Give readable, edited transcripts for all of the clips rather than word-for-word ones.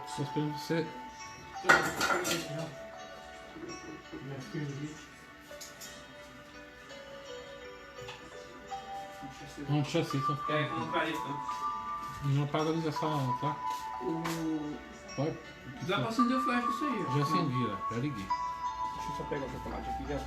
Só esperando você. Não, chassi, só. É, com clarito. Não apaga a luz dessa não, tá? Pode? Dá pra acender o flash isso aí, ó. Já acendi, já liguei. Deixa eu só pegar o chocolate aqui, já.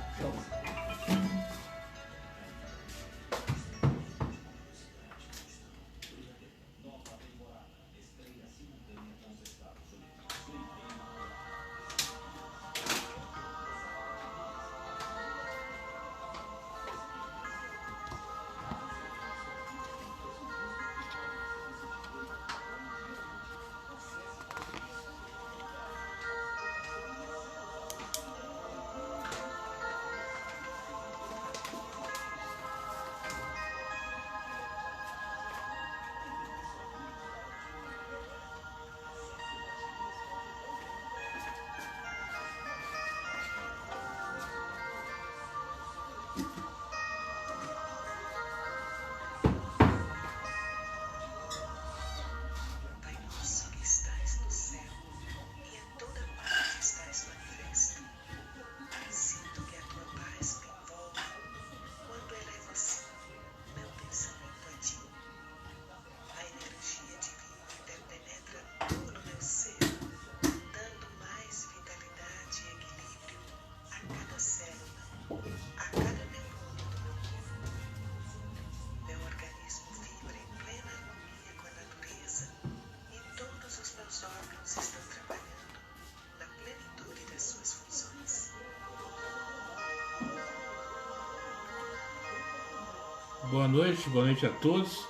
Boa noite a todos.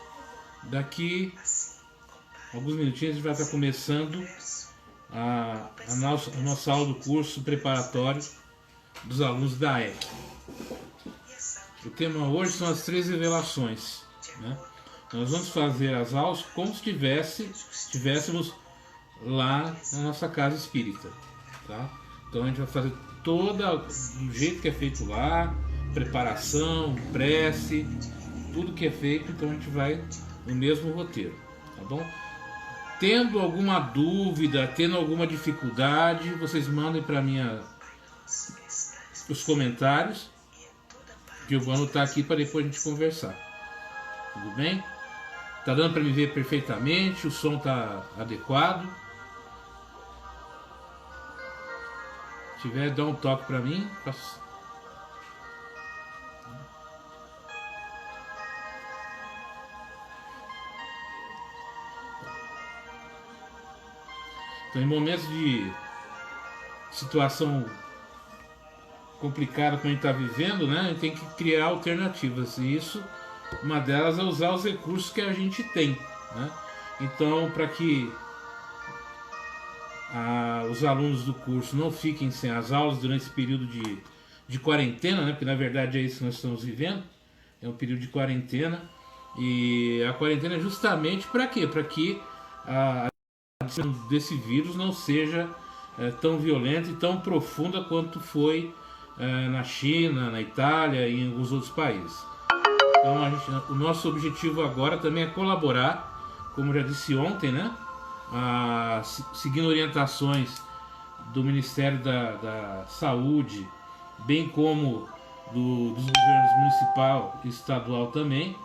Daqui alguns minutinhos a gente vai estar começando a nossa aula do curso preparatório dos alunos da EC. O tema hoje são as 3 revelações, né? Nós vamos fazer as aulas como se estivéssemos lá na nossa casa espírita, tá? Então a gente vai fazer toda do jeito que é feito lá, preparação, prece, tudo que é feito, então a gente vai no mesmo roteiro, tá bom? Tendo alguma dúvida, tendo alguma dificuldade, vocês mandem para mim os comentários, que eu vou anotar aqui para depois a gente conversar. Tudo bem? Tá dando para me ver perfeitamente, o som tá adequado. Se tiver, dá um toque para mim. Então, em momentos de situação complicada que a gente está vivendo, né, a gente tem que criar alternativas. E isso, uma delas é usar os recursos que a gente tem, né? Então, para que os alunos do curso não fiquem sem as aulas durante esse período de quarentena, né? Porque na verdade é isso que nós estamos vivendo, é um período de quarentena. E a quarentena é justamente para quê? Para que a desse vírus não seja tão violenta e tão profunda quanto foi na China, na Itália e em alguns outros países. Então o nosso objetivo agora também é colaborar, como já disse ontem, né? Seguindo orientações do Ministério da Saúde, bem como dos governos municipal e estadual também,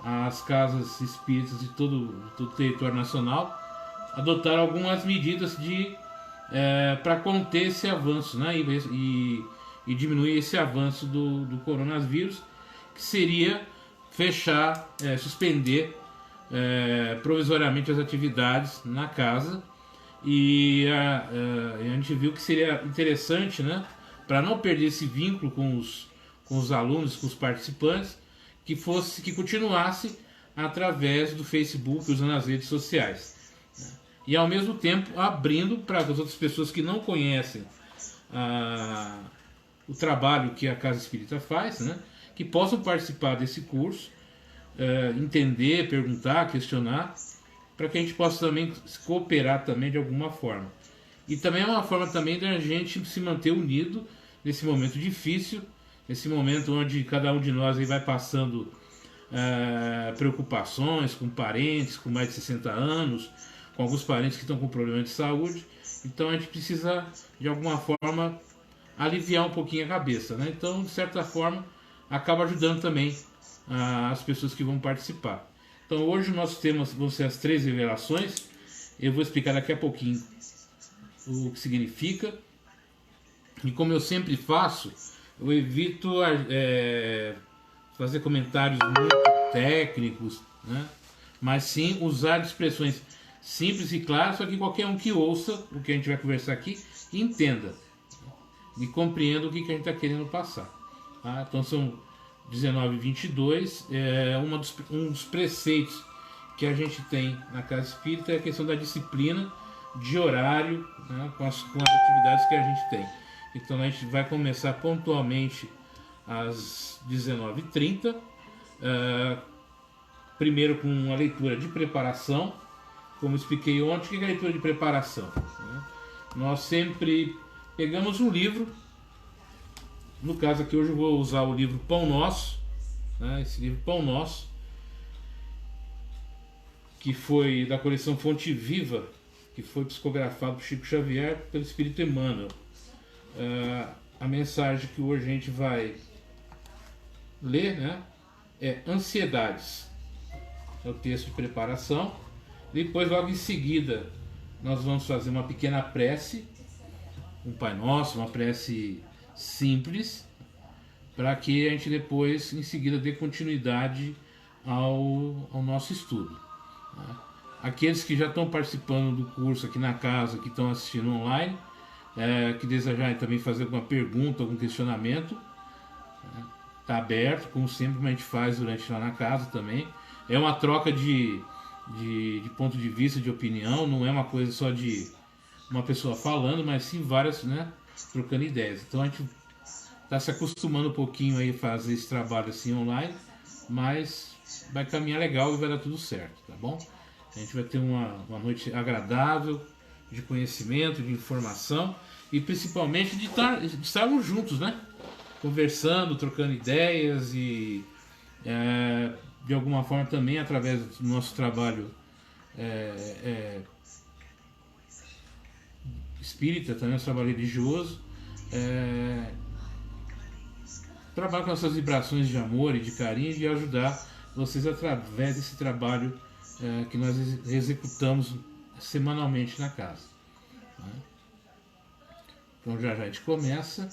as casas espíritas de todo o território nacional adotaram algumas medidas para conter esse avanço, né? E diminuir esse avanço do coronavírus, que seria fechar, suspender provisoriamente as atividades na casa. E a gente viu que seria interessante, né, para não perder esse vínculo com os alunos, com os participantes, que continuasse através do Facebook, usando as redes sociais. E ao mesmo tempo abrindo para as outras pessoas que não conhecem o trabalho que a Casa Espírita faz, né, que possam participar desse curso, entender, perguntar, questionar, para que a gente possa também cooperar também de alguma forma. E também é uma forma também da gente se manter unido nesse momento difícil, nesse momento onde cada um de nós aí vai passando preocupações com parentes com mais de 60 anos, com alguns parentes que estão com problema de saúde. Então a gente precisa, de alguma forma, aliviar um pouquinho a cabeça, né? Então, de certa forma, acaba ajudando também as pessoas que vão participar. Então hoje o nosso tema vão ser as 3 revelações. Eu vou explicar daqui a pouquinho o que significa. E como eu sempre faço, eu evito fazer comentários muito técnicos, né? Mas sim usar expressões simples e claras para que qualquer um que ouça o que a gente vai conversar aqui entenda e compreenda o que a gente está querendo passar. Tá? Então são 19:22, um dos preceitos que a gente tem na Casa Espírita é a questão da disciplina de horário, né, com as atividades que a gente tem. Então a gente vai começar pontualmente às 19:30, primeiro com a leitura de preparação. Como expliquei ontem, o que é a leitura de preparação? Né? Nós sempre pegamos um livro. No caso aqui hoje eu vou usar o livro Pão Nosso, né? Esse livro Pão Nosso, que foi da coleção Fonte Viva, que foi psicografado por Chico Xavier pelo Espírito Emmanuel. A mensagem que hoje a gente vai ler, né, é Ansiedades. É o texto de preparação. Depois, logo em seguida, nós vamos fazer uma pequena prece, um Pai Nosso, uma prece simples, para que a gente depois, em seguida, dê continuidade ao nosso estudo. Aqueles que já estão participando do curso aqui na casa, que estão assistindo online, que desejarem também fazer alguma pergunta, algum questionamento, está aberto, como sempre a gente faz durante lá na casa também. É uma troca de ponto de vista, de opinião, não é uma coisa só de uma pessoa falando, mas sim várias, né, trocando ideias. Então a gente está se acostumando um pouquinho aí a fazer esse trabalho assim online, mas vai caminhar legal e vai dar tudo certo, tá bom? A gente vai ter uma noite agradável, de conhecimento, de informação e principalmente de estarmos juntos, né? Conversando, trocando ideias e de alguma forma também através do nosso trabalho espírita, também nosso trabalho religioso, trabalhar com essas vibrações de amor e de carinho e de ajudar vocês através desse trabalho que nós executamos semanalmente na casa. Né? Então já a gente começa.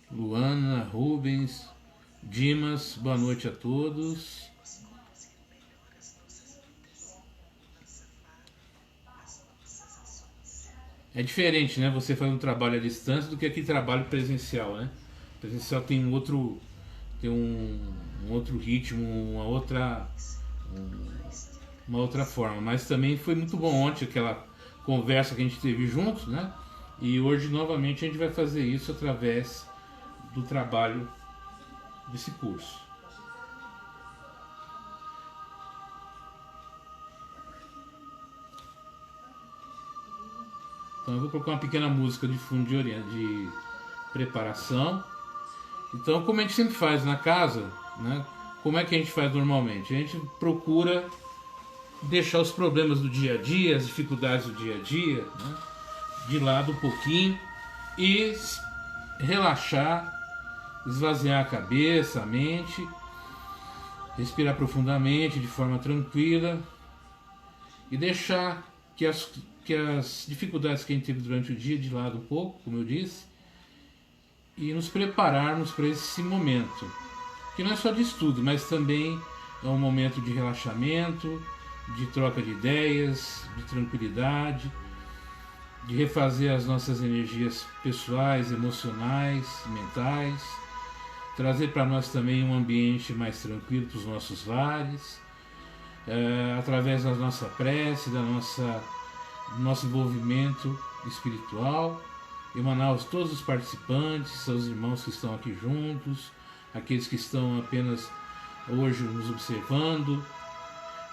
Luana, Rubens, Dimas, boa noite a todos. É diferente, né? Você faz um trabalho à distância do que aquele trabalho presencial, né? O presencial tem um outro ritmo, uma outra forma. Mas também foi muito bom ontem aquela conversa que a gente teve juntos, né? E hoje novamente a gente vai fazer isso através do trabalho desse curso. Então eu vou colocar uma pequena música de fundo de preparação. Então, como a gente sempre faz na casa, né? Como é que a gente faz normalmente? A gente procura deixar os problemas do dia a dia, as dificuldades do dia a dia, né, de lado um pouquinho e relaxar, esvaziar a cabeça, a mente, respirar profundamente, de forma tranquila e deixar que as dificuldades que a gente teve durante o dia de lado um pouco, como eu disse, e nos prepararmos para esse momento, que não é só de estudo, mas também é um momento de relaxamento, de troca de ideias, de tranquilidade, de refazer as nossas energias pessoais, emocionais, mentais, trazer para nós também um ambiente mais tranquilo para os nossos lares, através da nossa prece, do nosso envolvimento espiritual, emanar todos os participantes, seus irmãos que estão aqui juntos, aqueles que estão apenas hoje nos observando,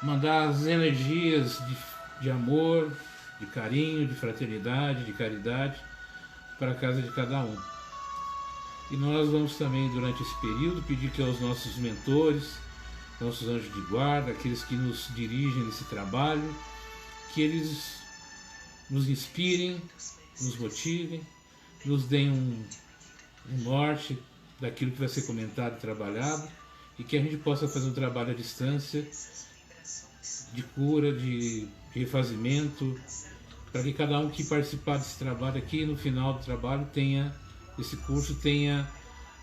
mandar as energias de amor, de carinho, de fraternidade, de caridade para a casa de cada um. E nós vamos também, durante esse período, pedir que aos nossos mentores, nossos anjos de guarda, aqueles que nos dirigem nesse trabalho, que eles nos inspirem, nos motivem, nos deem um norte daquilo que vai ser comentado e trabalhado, e que a gente possa fazer um trabalho à distância de cura, de refazimento, para que cada um que participar desse trabalho aqui, no final do trabalho, esse curso tenha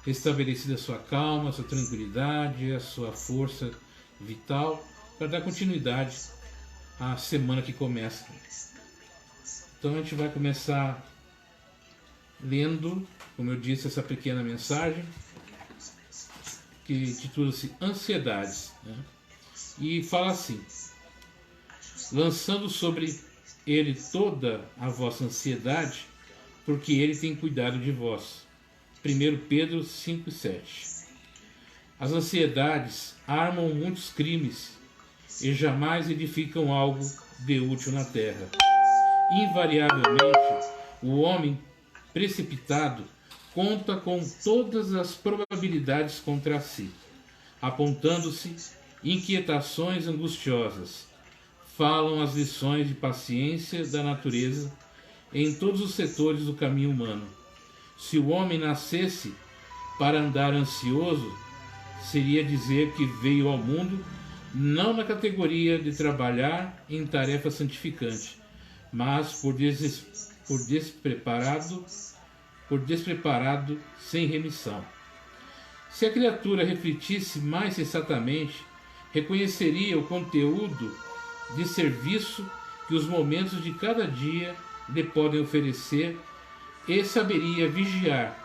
restabelecido a sua calma, a sua tranquilidade, a sua força vital, para dar continuidade à semana que começa. Então a gente vai começar lendo, como eu disse, essa pequena mensagem que titula-se Ansiedades, né? E fala assim: lançando sobre ele toda a vossa ansiedade, porque ele tem cuidado de vós. 1 Pedro 5,7. As ansiedades armam muitos crimes e jamais edificam algo de útil na terra. Invariavelmente, o homem precipitado conta com todas as probabilidades contra si, apontando-se inquietações angustiosas. Falam as lições de paciência da natureza em todos os setores do caminho humano. Se o homem nascesse para andar ansioso, seria dizer que veio ao mundo não na categoria de trabalhar em tarefa santificante, mas por despreparado sem remissão. Se a criatura refletisse mais sensatamente, reconheceria o conteúdo de serviço que os momentos de cada dia lhe podem oferecer e saberia vigiar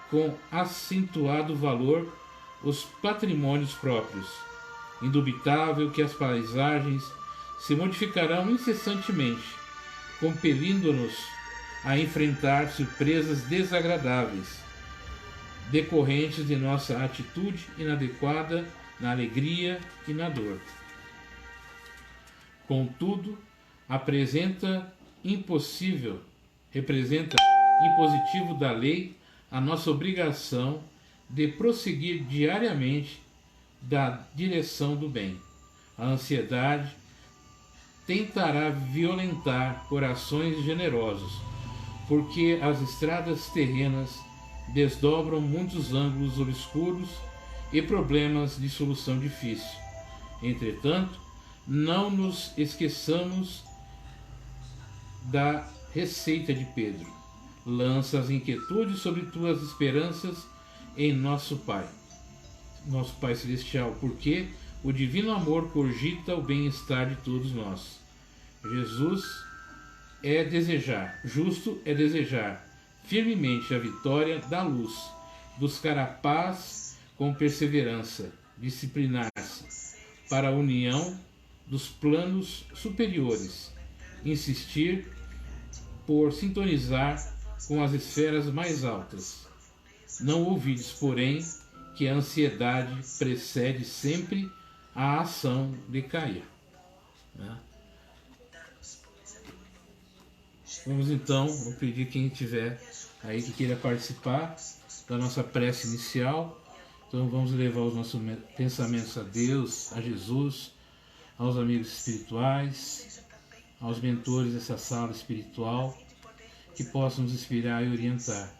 com acentuado valor os patrimônios próprios. Indubitável que as paisagens se modificarão incessantemente, compelindo-nos a enfrentar surpresas desagradáveis, decorrentes de nossa atitude inadequada na alegria e na dor. Contudo, representa impositivo da lei a nossa obrigação de prosseguir diariamente da direção do bem. A ansiedade tentará violentar corações generosos, porque as estradas terrenas desdobram muitos ângulos obscuros e problemas de solução difícil. Entretanto, não nos esqueçamos da receita de Pedro: lança as inquietudes sobre tuas esperanças em nosso Pai Celestial, porque o divino amor cogita o bem-estar de todos nós. Justo é desejar firmemente a vitória da luz, buscar a paz com perseverança, disciplinar-se para a união dos planos superiores, insistir por sintonizar com as esferas mais altas. Não ouvides, porém, que a ansiedade precede sempre a ação de cair. Vamos então, vou pedir quem tiver aí que queira participar da nossa prece inicial. Então vamos levar os nossos pensamentos a Deus, a Jesus, aos amigos espirituais, aos mentores dessa sala espiritual, que possam nos inspirar e orientar.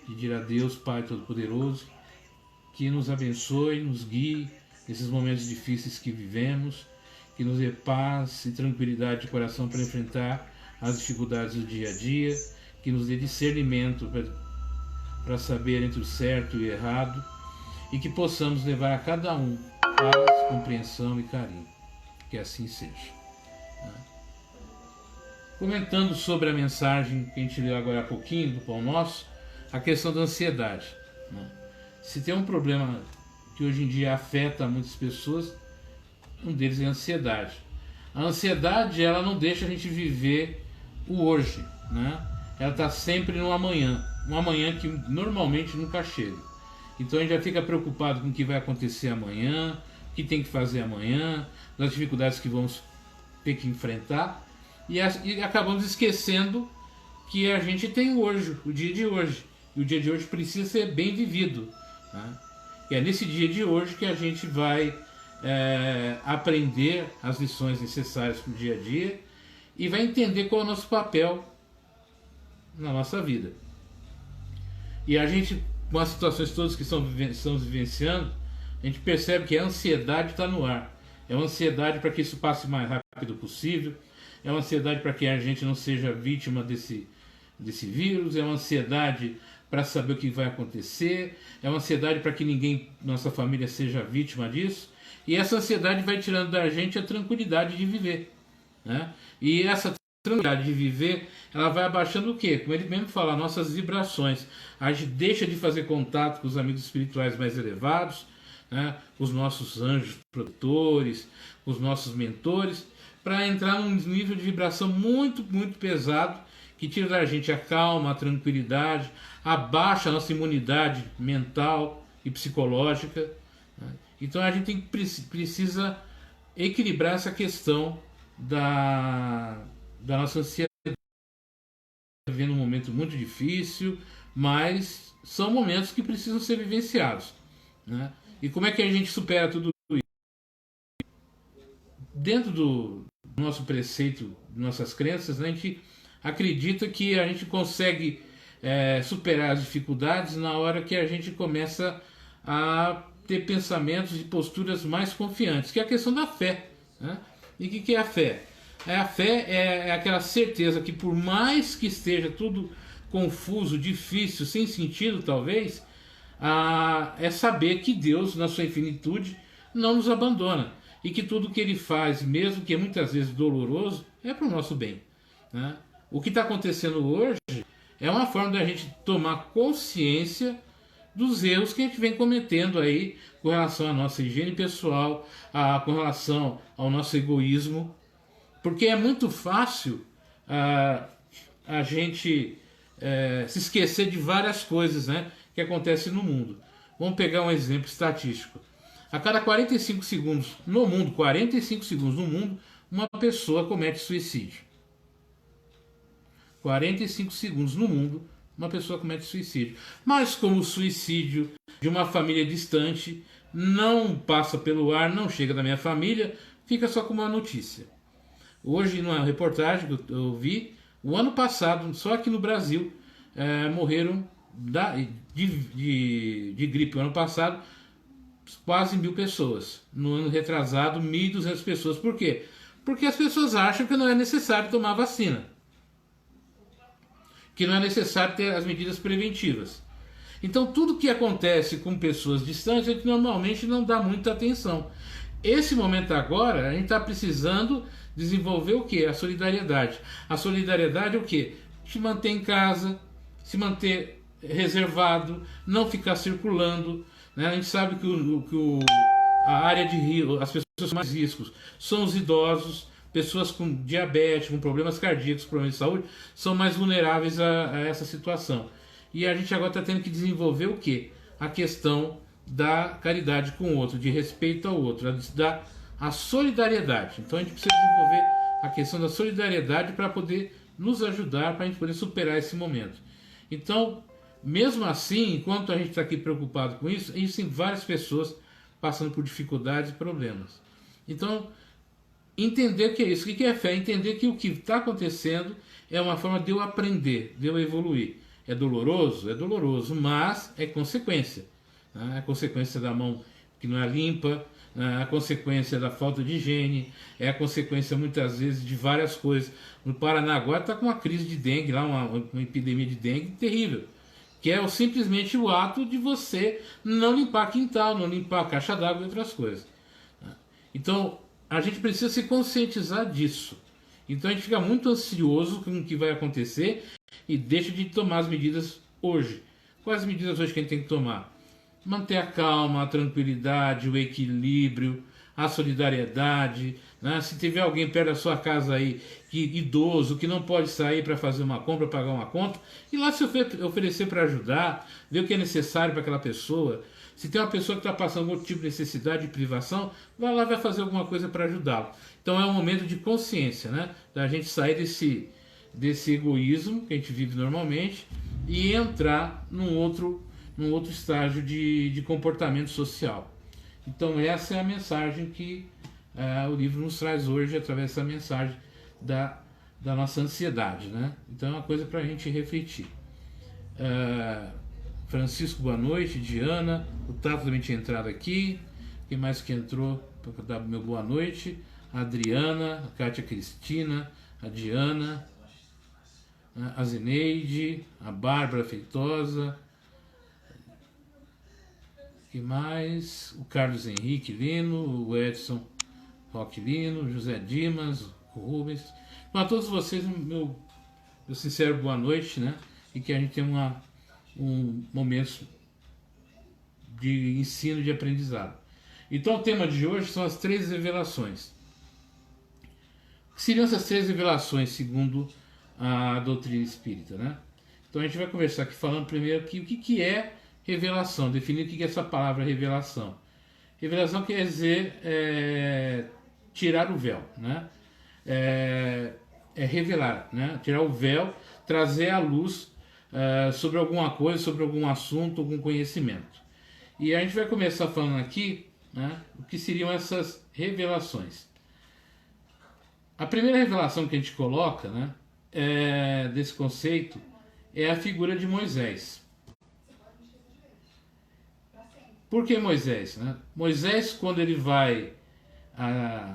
Pedir a Deus, Pai Todo-Poderoso, que nos abençoe, nos guie nesses momentos difíceis que vivemos, que nos dê paz e tranquilidade de coração para enfrentar as dificuldades do dia a dia, que nos dê discernimento para saber entre o certo e o errado, e que possamos levar a cada um paz, compreensão e carinho. Que assim seja. Comentando sobre a mensagem que a gente leu agora há pouquinho do Pão Nosso, a questão da ansiedade. Se tem um problema que hoje em dia afeta muitas pessoas, um deles é a ansiedade. A ansiedade, ela não deixa a gente viver o hoje, né? Ela está sempre no amanhã, um amanhã que normalmente nunca chega. Então a gente já fica preocupado com o que vai acontecer amanhã, o que tem que fazer amanhã, as dificuldades que vamos ter que enfrentar, e acabamos esquecendo que a gente tem hoje, o dia de hoje, e o dia de hoje precisa ser bem vivido, né? E é nesse dia de hoje que a gente vai aprender as lições necessárias para o dia a dia e vai entender qual é o nosso papel na nossa vida. E a gente, com as situações todas que estamos vivenciando, a gente percebe que a ansiedade está no ar. É uma ansiedade para que isso passe o mais rápido possível, é uma ansiedade para que a gente não seja vítima desse vírus, é uma ansiedade para saber o que vai acontecer, é uma ansiedade para que ninguém, nossa família, seja vítima disso, e essa ansiedade vai tirando da gente a tranquilidade de viver, né? E essa tranquilidade de viver, ela vai abaixando o quê? Como ele mesmo fala, nossas vibrações. A gente deixa de fazer contato com os amigos espirituais mais elevados, né? Os nossos anjos protetores, os nossos mentores, para entrar num nível de vibração muito, muito pesado, que tira da gente a calma, a tranquilidade, abaixa a nossa imunidade mental e psicológica, né? Então a gente precisa equilibrar essa questão da nossa ansiedade. Vivendo um momento muito difícil, mas são momentos que precisam ser vivenciados, né? E como é que a gente supera tudo isso? Dentro do nosso preceito, nossas crenças, né, a gente acredita que a gente consegue superar as dificuldades na hora que a gente começa a ter pensamentos e posturas mais confiantes, que é a questão da fé, né? E o que é a fé? A fé é aquela certeza que, por mais que esteja tudo confuso, difícil, sem sentido talvez, é saber que Deus, na sua infinitude, não nos abandona e que tudo que Ele faz, mesmo que é muitas vezes doloroso, é para o nosso bem, né? O que está acontecendo hoje é uma forma da gente tomar consciência dos erros que a gente vem cometendo aí com relação à nossa higiene pessoal, com relação ao nosso egoísmo, porque é muito fácil a gente se esquecer de várias coisas, né, que acontecem no mundo. Vamos pegar um exemplo estatístico. A cada 45 segundos no mundo, 45 segundos no mundo, uma pessoa comete suicídio. 45 segundos no mundo, uma pessoa comete suicídio. Mas como o suicídio de uma família distante não passa pelo ar, não chega da minha família, fica só como uma notícia. Hoje, numa reportagem que eu vi, o ano passado, só aqui no Brasil, morreram de gripe. O ano passado, quase 1.000 pessoas. No ano retrasado, 1.200 pessoas. Por quê? Porque as pessoas acham que não é necessário tomar vacina, que não é necessário ter as medidas preventivas. Então, tudo que acontece com pessoas distantes, a gente normalmente não dá muita atenção. Esse momento agora, a gente está precisando desenvolver o quê? A solidariedade. A solidariedade é o quê? Se manter em casa, se manter reservado, não ficar circulando, né? A gente sabe que a área de risco, as pessoas com mais riscos são os idosos, pessoas com diabetes, com problemas cardíacos, problemas de saúde, são mais vulneráveis a essa situação. E a gente agora está tendo que desenvolver o quê? A questão da caridade com o outro, de respeito ao outro, a solidariedade. Então a gente precisa desenvolver a questão da solidariedade para poder nos ajudar, para a gente poder superar esse momento. Então, mesmo assim, enquanto a gente está aqui preocupado com isso, existem várias pessoas passando por dificuldades e problemas. Então, entender que é isso. O que é fé? Entender que o que está acontecendo é uma forma de eu aprender, de eu evoluir. É doloroso, mas é consequência. Né? É consequência da mão que não é limpa, né? É a consequência da falta de higiene, é a consequência muitas vezes de várias coisas. No Paraná agora está com uma crise de dengue, lá uma epidemia de dengue terrível, que é simplesmente o ato de você não limpar quintal, não limpar a caixa d'água e outras coisas. Então, a gente precisa se conscientizar disso. Então a gente fica muito ansioso com o que vai acontecer e deixa de tomar as medidas hoje. Quais as medidas hoje que a gente tem que tomar? Manter a calma, a tranquilidade, o equilíbrio, a solidariedade, né? Se tiver alguém perto da sua casa aí, idoso, que não pode sair para fazer uma compra, pagar uma conta, ir lá se oferecer para ajudar, ver o que é necessário para aquela pessoa. Se tem uma pessoa que está passando algum tipo de necessidade, de privação, vai lá, vai fazer alguma coisa para ajudá-lo. Então é um momento de consciência, né? Da gente sair desse egoísmo que a gente vive normalmente e entrar num outro estágio de comportamento social. Então essa é a mensagem que o livro nos traz hoje, através dessa mensagem da nossa ansiedade, né? Então é uma coisa para a gente refletir. Francisco, boa noite. Diana, o Tato também tinha entrado aqui. Quem mais que entrou para dar meu boa noite? A Adriana, a Kátia Cristina, a Diana, a Zeneide, a Bárbara Feitosa. Que mais? O Carlos Henrique Lino, o Edson Roque Lino, o José Dimas, o Rubens. Então, a todos vocês, meu sincero boa noite, né? E que a gente tenha um momento de ensino e de aprendizado. Então, o tema de hoje são as 3 revelações. O que seriam essas 3 revelações, segundo a doutrina espírita, né? Então, a gente vai conversar aqui falando primeiro aqui o que é revelação, definir o que é essa palavra revelação. Revelação quer dizer tirar o véu, né? É revelar, né? Tirar o véu, trazer a luz sobre alguma coisa, sobre algum assunto, algum conhecimento. E a gente vai começar falando aqui, né, o que seriam essas revelações. A primeira revelação que a gente coloca, né, desse conceito é a figura de Moisés. Por que Moisés? Né? Moisés, quando ele vai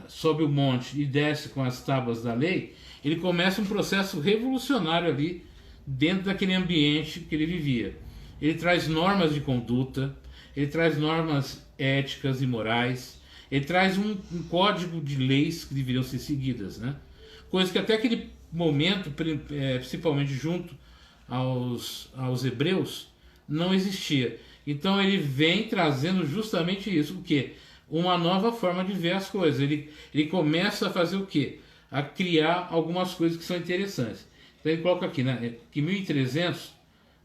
sobe o monte e desce com as tábuas da lei, ele começa um processo revolucionário ali dentro daquele ambiente que ele vivia. Ele traz normas de conduta, ele traz normas éticas e morais, ele traz um código de leis que deveriam ser seguidas, né? Coisa que até aquele momento, principalmente junto aos hebreus, não existia. Então ele vem trazendo justamente isso, o quê? Uma nova forma de ver as coisas. Ele começa a fazer o quê? A criar algumas coisas que são interessantes. Então ele coloca aqui, né, que 1300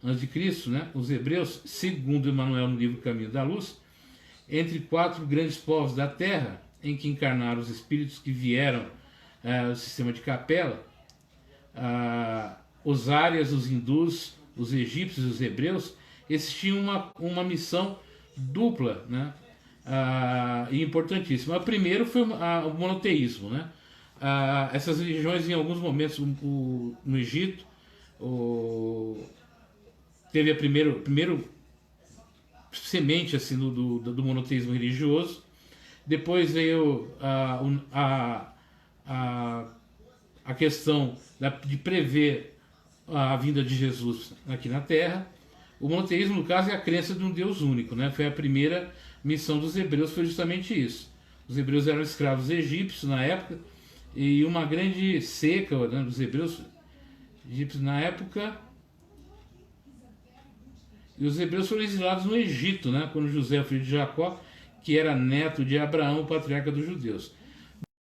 a.C., né, os hebreus, segundo Emmanuel no livro Caminho da Luz, entre 4 grandes povos da Terra, em que encarnaram os espíritos que vieram do sistema de Capela, os árias, os hindus, os egípcios e os hebreus, esses tinham uma missão dupla, né, e importantíssima. A primeiro foi o monoteísmo, né? Essas religiões, em alguns momentos, no Egito, teve a primeiro semente assim, do monoteísmo religioso. Depois veio a questão de prever a vinda de Jesus aqui na Terra. O monoteísmo, no caso, é a crença de um Deus único, né? Foi a primeira missão dos hebreus, foi justamente isso. Os hebreus eram escravos egípcios na época, e uma grande seca, né, dos hebreus egípcios na época, e os hebreus foram exilados no Egito, né, quando José, filho de Jacó, que era neto de Abraão, o patriarca dos judeus.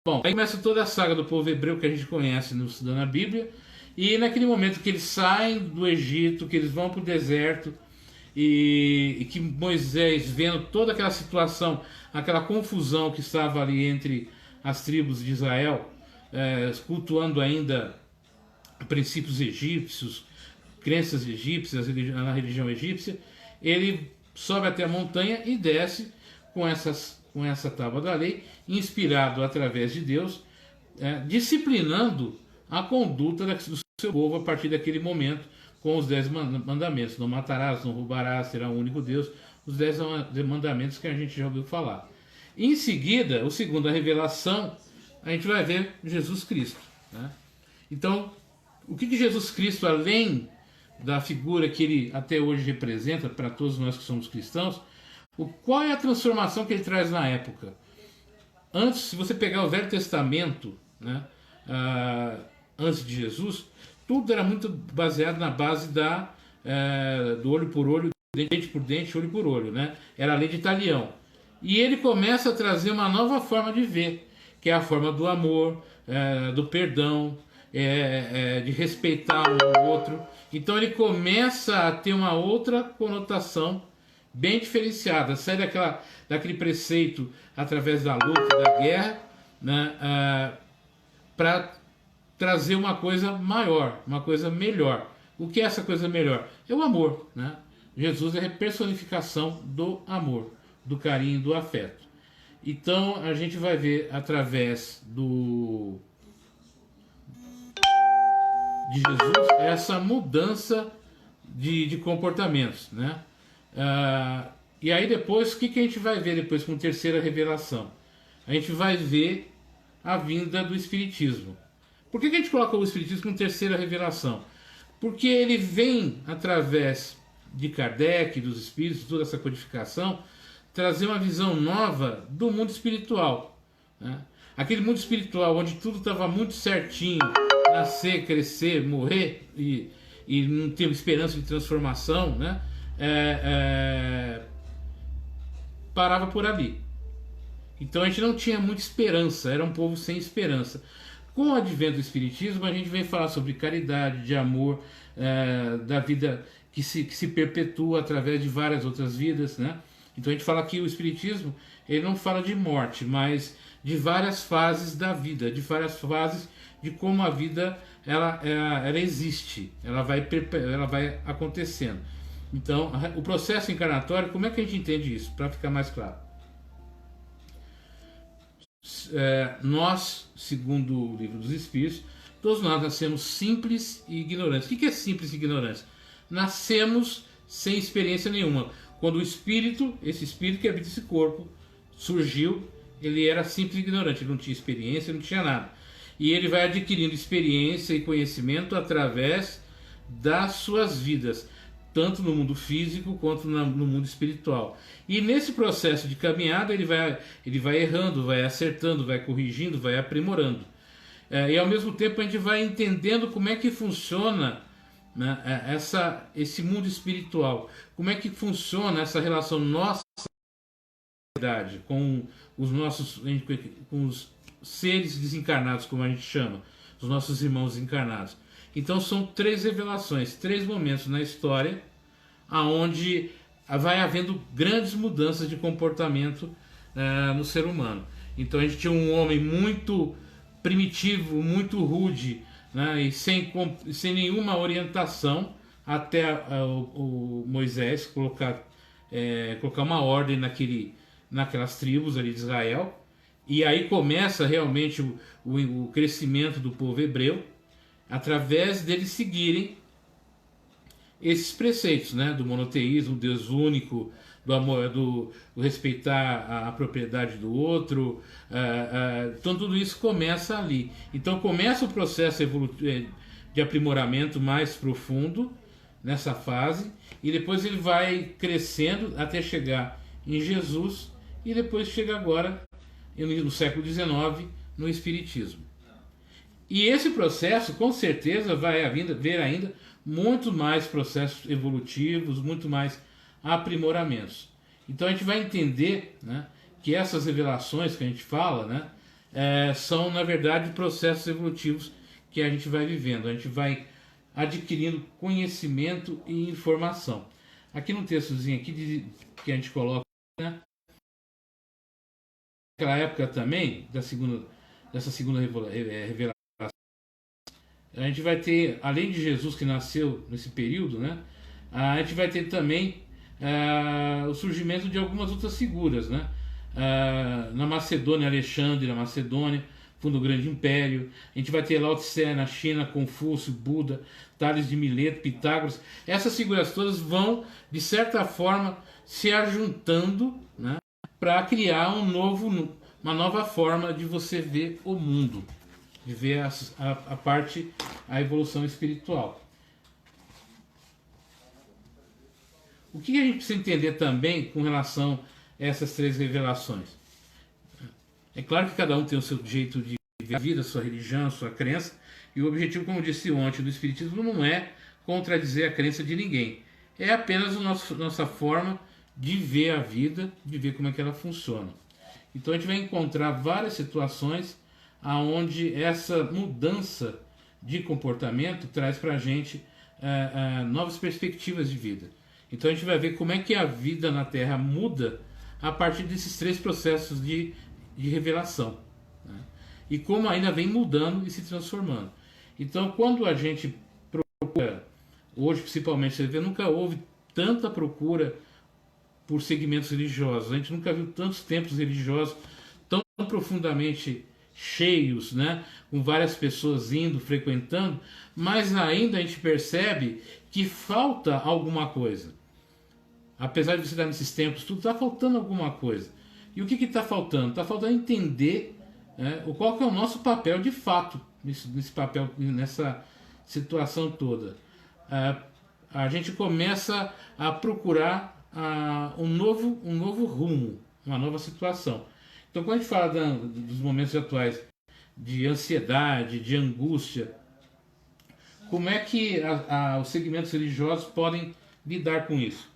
Bom, aí começa toda a saga do povo hebreu que a gente conhece estudando a Bíblia, e naquele momento que eles saem do Egito, que eles vão para o deserto, e que Moisés, vendo toda aquela situação, aquela confusão que estava ali entre as tribos de Israel, cultuando ainda princípios egípcios, crenças egípcias, na religião egípcia, ele sobe até a montanha e desce com essa tábua da lei, inspirado através de Deus, disciplinando a conduta do seu povo a partir daquele momento, com os 10 mandamentos. Não matarás, não roubarás, será o único Deus. Os 10 mandamentos que a gente já ouviu falar. Em seguida, o segundo, a revelação, a gente vai ver Jesus Cristo, né? Então, o que Jesus Cristo, além da figura que ele até hoje representa para todos nós que somos cristãos, qual é a transformação que ele traz na época? Antes, se você pegar o Velho Testamento, né, antes de Jesus, tudo era muito baseado na base do olho por olho, dente por dente, olho por olho, né? Era a lei de Talião. E ele começa a trazer uma nova forma de ver, que é a forma do amor, do perdão, de respeitar o outro. Então ele começa a ter uma outra conotação bem diferenciada, sai daquele preceito através da luta, da guerra, né, para trazer uma coisa maior, uma coisa melhor. O que é essa coisa melhor? É o amor, né? Jesus é a personificação do amor. do carinho e do afeto. Então a gente vai ver através de Jesus essa mudança de comportamentos, né? E aí depois, o que a gente vai ver depois com terceira revelação? A gente vai ver a vinda do Espiritismo. Por que a gente coloca o Espiritismo como terceira revelação? Porque ele vem através de Kardec, dos Espíritos, toda essa codificação, trazer uma visão nova do mundo espiritual, né? Aquele mundo espiritual onde tudo estava muito certinho, nascer, crescer, morrer e não ter esperança de transformação, né? Parava por ali. Então a gente não tinha muita esperança, era um povo sem esperança. Com o advento do Espiritismo, a gente vem falar sobre caridade, de amor, da vida que se perpetua através de várias outras vidas, né? Então a gente fala que o Espiritismo, ele não fala de morte, mas de várias fases da vida, de várias fases de como a vida ela existe, ela vai acontecendo. Então, o processo encarnatório, como é que a gente entende isso? Para ficar mais claro. Nós, segundo o Livro dos Espíritos, todos nós nascemos simples e ignorantes. O que é simples e ignorante? Nascemos sem experiência nenhuma. Quando o espírito, esse espírito que habita esse corpo, surgiu, ele era simples e ignorante, ele não tinha experiência, não tinha nada. E ele vai adquirindo experiência e conhecimento através das suas vidas, tanto no mundo físico quanto no mundo espiritual. E nesse processo de caminhada ele vai errando, vai acertando, vai corrigindo, vai aprimorando. E ao mesmo tempo a gente vai entendendo como é que funciona, né, esse mundo espiritual, como é que funciona essa relação nossa com os nossos, com os seres desencarnados, como a gente chama, os nossos irmãos encarnados. Então são três revelações, três momentos na história aonde vai havendo grandes mudanças de comportamento no ser humano. Então a gente tinha um homem muito primitivo, muito rude, né, e sem nenhuma orientação, até o Moisés colocar uma ordem naquelas tribos ali de Israel. E aí começa realmente o crescimento do povo hebreu, através deles seguirem esses preceitos, né, do monoteísmo, Deus único, do amor, do respeitar a propriedade do outro. Então tudo isso começa ali. Então começa o processo de aprimoramento mais profundo nessa fase, e depois ele vai crescendo até chegar em Jesus, e depois chega agora no século XIX no Espiritismo. E esse processo com certeza vai haver ainda muito mais processos evolutivos, muito mais aprimoramentos. Então a gente vai entender, né, que essas revelações que a gente fala, né, são na verdade processos evolutivos que a gente vai vivendo, a gente vai adquirindo conhecimento e informação. Aqui no textozinho aqui que a gente coloca, né, naquela época também dessa segunda revelação, a gente vai ter, além de Jesus que nasceu nesse período, né, a gente vai ter também o surgimento de algumas outras figuras, né? Na Macedônia, Alexandre na Macedônia, fundo do grande império. A gente vai ter Lao Tse na China, Confúcio, Buda, Tales de Mileto, Pitágoras. Essas figuras todas vão, de certa forma, se ajuntando, né, para criar uma nova forma de você ver o mundo, de ver a evolução espiritual. O que a gente precisa entender também com relação a essas três revelações? É claro que cada um tem o seu jeito de ver a vida, a sua religião, a sua crença, e o objetivo, como eu disse ontem, do Espiritismo não é contradizer a crença de ninguém. É apenas nossa forma de ver a vida, de ver como é que ela funciona. Então a gente vai encontrar várias situações onde essa mudança de comportamento traz para a gente novas perspectivas de vida. Então a gente vai ver como é que a vida na Terra muda a partir desses três processos de revelação, né? E como ainda vem mudando e se transformando. Então quando a gente procura, hoje principalmente, você vê, nunca houve tanta procura por segmentos religiosos. A gente nunca viu tantos templos religiosos tão profundamente cheios, né? Com várias pessoas indo, frequentando, mas ainda a gente percebe que falta alguma coisa. Apesar de você estar nesses templos, tudo está faltando alguma coisa. E o que está faltando? Está faltando entender, né, qual que é o nosso papel de fato nesse papel, nessa situação toda. A gente começa a procurar um novo rumo, uma nova situação. Então, quando a gente fala dos momentos atuais de ansiedade, de angústia, como é que os segmentos religiosos podem lidar com isso?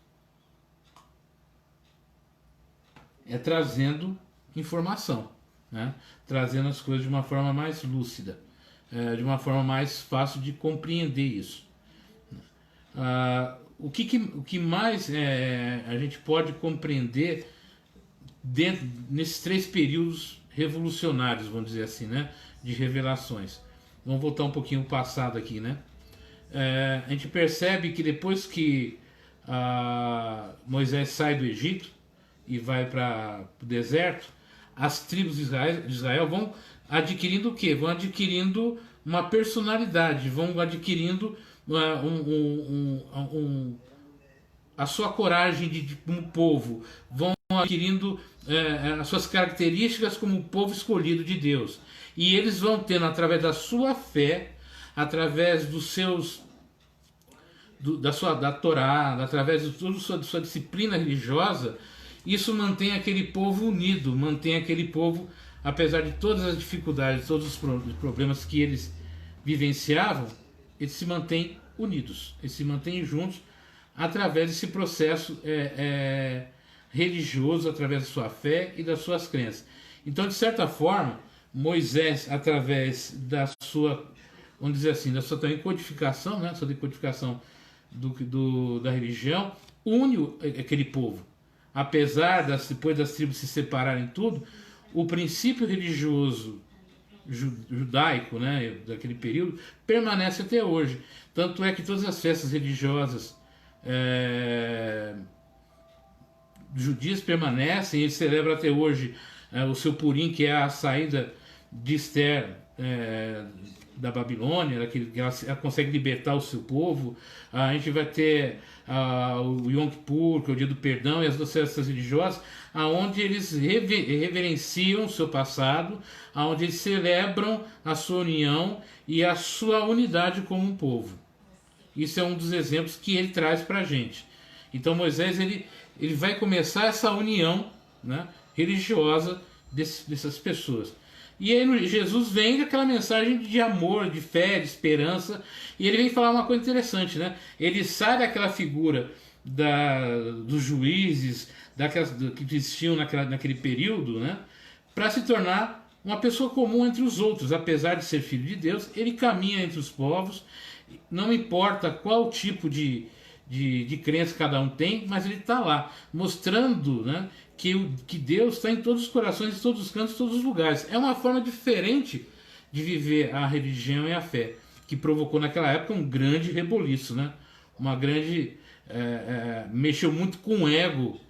É trazendo informação, né? Trazendo as coisas de uma forma mais lúcida, de uma forma mais fácil de compreender isso. O que mais a gente pode compreender nesses 3 períodos revolucionários, vamos dizer assim, né? De revelações. Vamos voltar um pouquinho ao passado aqui, né? A gente percebe que depois que Moisés sai do Egito e vai para o deserto, as tribos de Israel vão adquirindo o quê? Vão adquirindo uma personalidade, vão adquirindo a sua coragem como povo, vão adquirindo as suas características como povo escolhido de Deus. E eles vão tendo, através da sua fé, através dos seus da Torá, através de toda a sua disciplina religiosa, isso mantém aquele povo unido, mantém aquele povo, apesar de todas as dificuldades, todos os problemas que eles vivenciavam, eles se mantêm unidos, eles se mantêm juntos através desse processo religioso, através da sua fé e das suas crenças. Então, de certa forma, Moisés, através da sua, vamos dizer assim, da sua também codificação, né, sua decodificação da religião, une aquele povo. Apesar depois das tribos se separarem tudo, o princípio religioso judaico, né, daquele período, permanece até hoje. Tanto é que todas as festas religiosas judias permanecem, eles celebram até hoje o seu Purim, que é a saída de Esther da Babilônia, que ela consegue libertar o seu povo. A gente vai ter o Yom Kippur, que é o dia do perdão, e as duas festas religiosas, aonde eles reverenciam o seu passado, aonde eles celebram a sua união e a sua unidade como um povo. Isso é um dos exemplos que ele traz para a gente. Então Moisés ele vai começar essa união, né, religiosa dessas pessoas. E aí Jesus vem com aquela mensagem de amor, de fé, de esperança, e ele vem falar uma coisa interessante, né? Ele sai daquela figura dos juízes, que existiam naquele período, né? Para se tornar uma pessoa comum entre os outros. Apesar de ser filho de Deus, ele caminha entre os povos, não importa qual tipo de crença cada um tem, mas ele está lá, mostrando, né, que Deus está em todos os corações, em todos os cantos, em todos os lugares. É uma forma diferente de viver a religião e a fé, que provocou naquela época um grande reboliço, né? Uma grande... mexeu muito com o ego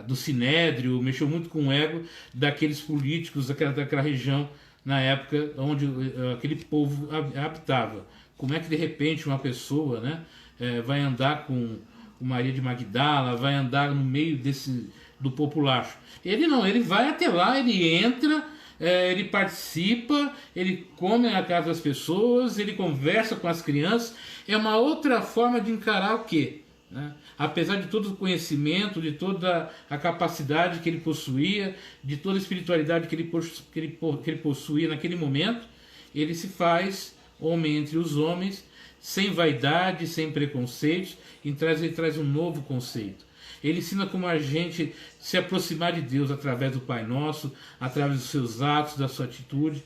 do Sinédrio, mexeu muito com o ego daqueles políticos daquela região na época onde aquele povo habitava. Como é que de repente uma pessoa, né, vai andar com Maria de Magdala, vai andar no meio do populacho? Ele não, ele vai até lá, ele entra, ele participa, ele come na casa das pessoas, ele conversa com as crianças. É uma outra forma de encarar o quê? Né? Apesar de todo o conhecimento, de toda a capacidade que ele possuía, de toda a espiritualidade que ele possuía naquele momento, ele se faz homem entre os homens, sem vaidade, sem preconceitos, e ele traz um novo conceito. Ele ensina como a gente se aproximar de Deus através do Pai Nosso, através dos seus atos, da sua atitude.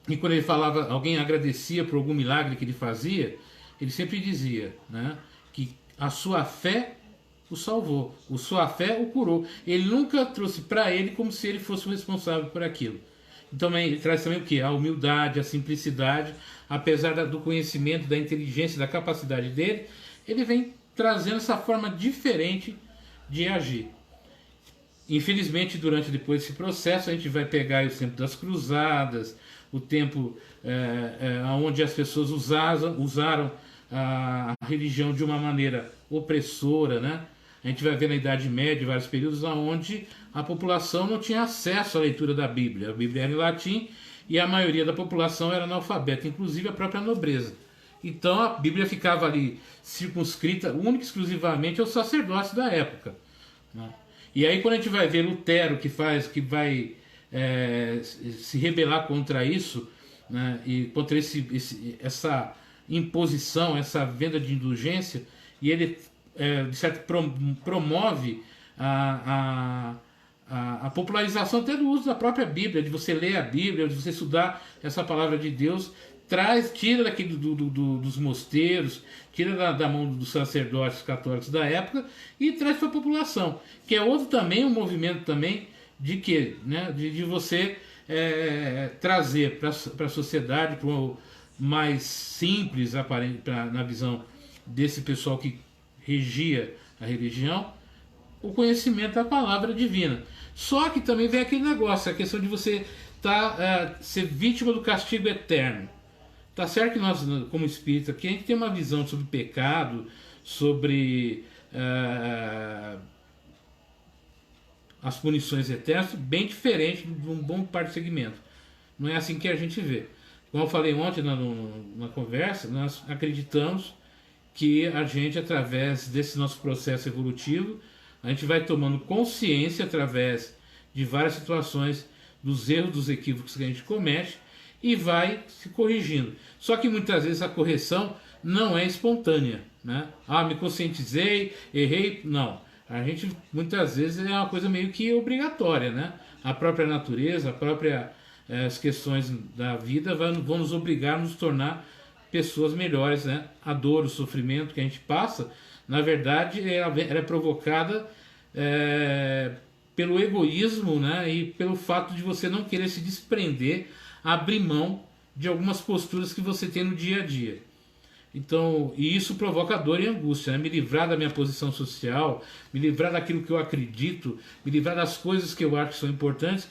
E quando ele falava, alguém agradecia por algum milagre que ele fazia, ele sempre dizia, né, que a sua fé o salvou, a sua fé o curou. Ele nunca trouxe para ele como se ele fosse o responsável por aquilo. Então ele traz também o que? A humildade, a simplicidade, apesar do conhecimento, da inteligência, da capacidade dele, ele vem trazendo essa forma diferente de agir. Infelizmente, durante depois desse processo, a gente vai pegar o tempo das cruzadas, o tempo onde as pessoas usaram a religião de uma maneira opressora, né? A gente vai ver na Idade Média vários períodos onde a população não tinha acesso à leitura da Bíblia. A Bíblia era em latim e a maioria da população era analfabeta, inclusive a própria nobreza. Então a Bíblia ficava ali circunscrita única e exclusivamente ao sacerdócio da época, né? E aí quando a gente vai ver Lutero que vai se rebelar contra isso, né, e contra essa imposição, essa venda de indulgência, e ele de certo promove a popularização até do uso da própria Bíblia, de você ler a Bíblia, de você estudar essa palavra de Deus, tira daquele dos mosteiros, tira da mão dos sacerdotes católicos da época e traz para a população, que é outro também, um movimento também de quê? Né? De você trazer para a sociedade, para o mais simples, na visão desse pessoal que regia a religião, o conhecimento da palavra divina. Só que também vem aquele negócio, a questão de você ser vítima do castigo eterno. Tá certo que nós, como espírita, aqui a gente tem uma visão sobre pecado, sobre as punições eternas, bem diferente de um bom par de segmento. Não é assim que a gente vê. Como eu falei ontem na conversa, nós acreditamos que a gente, através desse nosso processo evolutivo, a gente vai tomando consciência através de várias situações dos erros, dos equívocos que a gente comete e vai se corrigindo. Só que muitas vezes a correção não é espontânea, né? Me conscientizei, errei. Não. A gente muitas vezes é uma coisa meio que obrigatória, né? A própria natureza, as questões da vida vão nos obrigar a nos tornar pessoas melhores, né? A dor, o sofrimento que a gente passa, na verdade, ela é provocada pelo egoísmo, né? E pelo fato de você não querer se desprender, abrir mão de algumas posturas que você tem no dia a dia. Então, e isso provoca dor e angústia, né? Me livrar da minha posição social, me livrar daquilo que eu acredito, me livrar das coisas que eu acho que são importantes,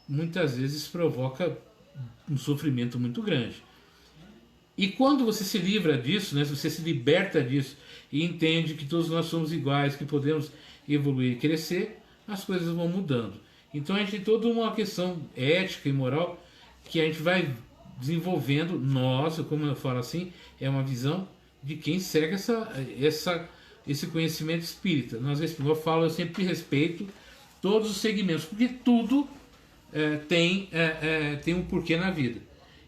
muitas vezes provoca um sofrimento muito grande. E quando você se livra disso, né, se você se liberta disso e entende que todos nós somos iguais, que podemos evoluir e crescer, as coisas vão mudando. Então a gente tem toda uma questão ética e moral que a gente vai desenvolvendo. Nossa, como eu falo assim, é uma visão de quem segue esse conhecimento espírita. Eu sempre respeito todos os segmentos, porque tudo tem um porquê na vida.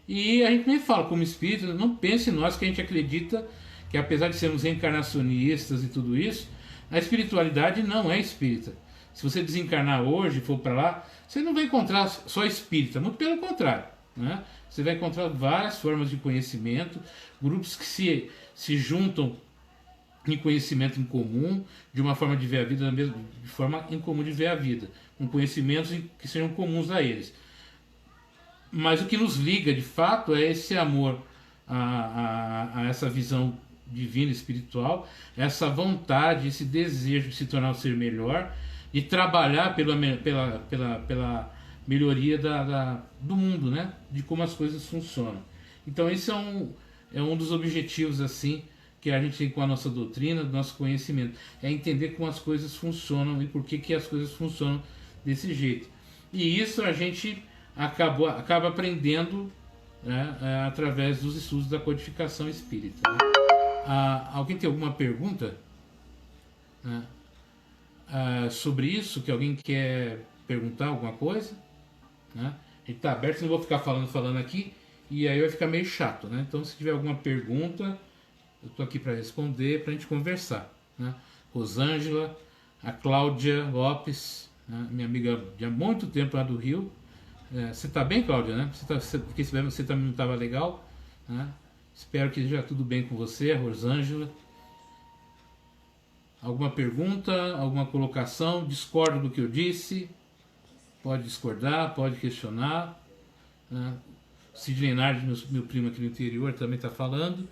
E a gente nem fala como espírita, não pense em nós que a gente acredita que, apesar de sermos reencarnacionistas e tudo isso, a espiritualidade não é espírita. Se você desencarnar hoje e for para lá, você não vai encontrar só espírita, muito pelo contrário, né? Você vai encontrar várias formas de conhecimento, grupos que se juntam em conhecimento em comum, de uma forma de ver a vida, de forma em comum de ver a vida, com conhecimentos que sejam comuns a eles. Mas o que nos liga de fato é esse amor a essa visão divina, espiritual, essa vontade, esse desejo de se tornar um ser melhor, de trabalhar pela melhoria do mundo, né? De como as coisas funcionam. Então esse é um dos objetivos assim que a gente tem com a nossa doutrina, do nosso conhecimento, é entender como as coisas funcionam e por que as coisas funcionam desse jeito. E isso a gente acaba aprendendo, né, através dos estudos da codificação espírita, né? Alguém tem alguma pergunta, né, sobre isso? Que alguém quer perguntar alguma coisa, né? A gente está aberto, não vou ficar falando aqui e aí vai ficar meio chato, né? Então se tiver alguma pergunta, eu estou aqui para responder, para a gente conversar, né? Rosângela, a Cláudia Lopes, né, minha amiga de há muito tempo lá do Rio. Você está bem, Cláudia, né? Porque você também não estava legal, né? Espero que já tudo bem com você, a Rosângela. Alguma pergunta, alguma colocação? Discorda do que eu disse? Pode discordar, pode questionar, né? Sidney Nardi, meu primo aqui no interior, também está falando.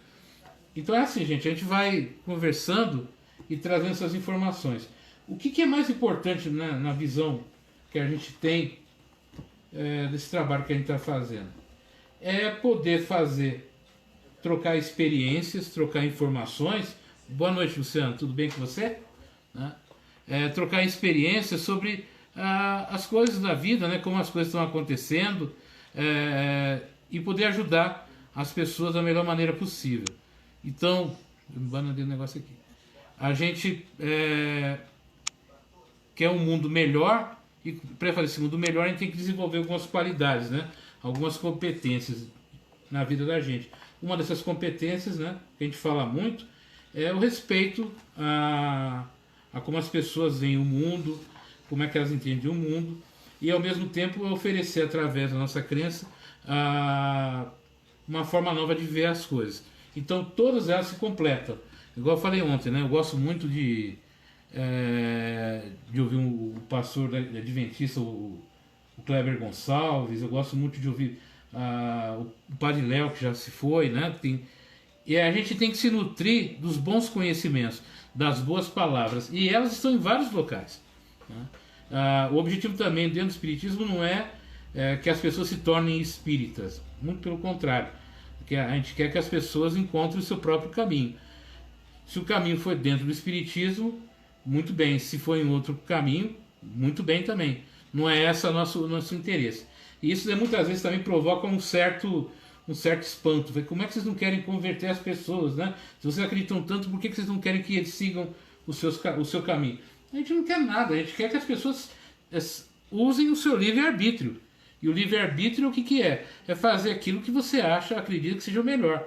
Então é assim, gente, a gente vai conversando e trazendo essas informações. O que é mais importante, né, na visão que a gente tem desse trabalho que a gente está fazendo? É poder trocar experiências, trocar informações. Boa noite, Luciano, tudo bem com você? Né? Trocar experiências sobre as coisas da vida, né, como as coisas estão acontecendo, e poder ajudar as pessoas da melhor maneira possível. Então, eu me bananei um negócio aqui. A gente quer um mundo melhor, e para fazer esse mundo melhor a gente tem que desenvolver algumas qualidades, né? Algumas competências na vida da gente. Uma dessas competências, né, que a gente fala muito, é o respeito a como as pessoas veem o mundo, como é que elas entendem o mundo, e ao mesmo tempo oferecer através da nossa crença uma forma nova de ver as coisas. Então todas elas se completam. Igual eu falei ontem, né? Eu gosto muito de ouvir o pastor da Adventista, o Kleber Gonçalves. Eu gosto muito de ouvir o Padre Léo, que já se foi, né? E a gente tem que se nutrir dos bons conhecimentos, das boas palavras, e elas estão em vários locais, né? O objetivo também dentro do Espiritismo não é que as pessoas se tornem espíritas, muito pelo contrário, que a gente quer que as pessoas encontrem o seu próprio caminho. Se o caminho for dentro do Espiritismo, muito bem. Se for em outro caminho, muito bem também. Não é esse o nosso interesse. E isso muitas vezes também provoca um certo espanto. Como é que vocês não querem converter as pessoas, né? Se vocês acreditam tanto, por que vocês não querem que eles sigam o seu caminho? A gente não quer nada. A gente quer que as pessoas usem o seu livre-arbítrio. E o livre-arbítrio o que é? É fazer aquilo que você acredita que seja o melhor.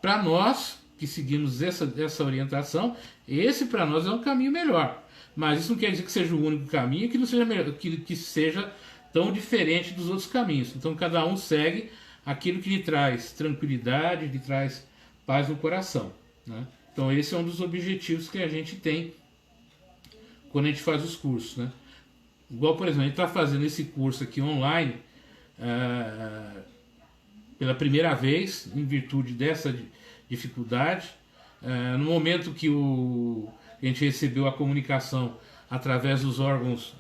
Para nós que seguimos essa orientação, esse para nós é um caminho melhor. Mas isso não quer dizer que seja o único caminho, que não seja melhor, que seja tão diferente dos outros caminhos. Então cada um segue aquilo que lhe traz tranquilidade, lhe traz paz no coração, né? Então esse é um dos objetivos que a gente tem quando a gente faz os cursos, né? Igual, por exemplo, a gente está fazendo esse curso aqui online pela primeira vez, em virtude dessa dificuldade. No momento que a gente recebeu a comunicação através dos órgãos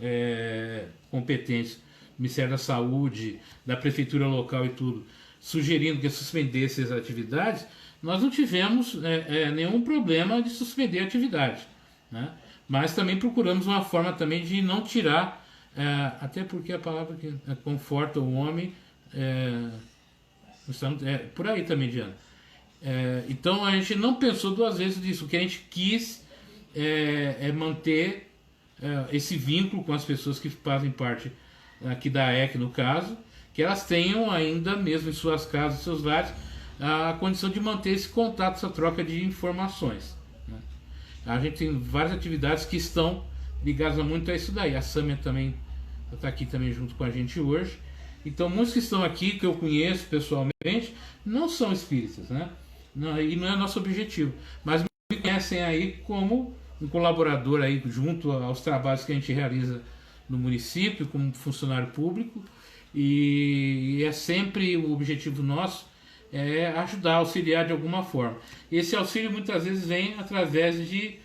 competentes, do Ministério da Saúde, da Prefeitura local e tudo, sugerindo que suspendesse as atividades, nós não tivemos nenhum problema de suspender a atividade, né? Mas também procuramos uma forma também de não tirar, até porque a palavra que conforta o homem por aí também, Diana. Então a gente não pensou duas vezes nisso. O que a gente quis manter esse vínculo com as pessoas que fazem parte aqui da EC, no caso, que elas tenham ainda mesmo em suas casas, em seus lares, a condição de manter esse contato, essa troca de informações, né? A gente tem várias atividades que estão ligadas muito a isso daí. A Sâmia também está aqui também junto com a gente hoje. Então muitos que estão aqui, que eu conheço pessoalmente, não são espíritas, né? E não é nosso objetivo, mas me conhecem aí como um colaborador aí junto aos trabalhos que a gente realiza no município, como funcionário público, e é sempre o objetivo nosso ajudar, auxiliar de alguma forma. Esse auxílio muitas vezes vem através de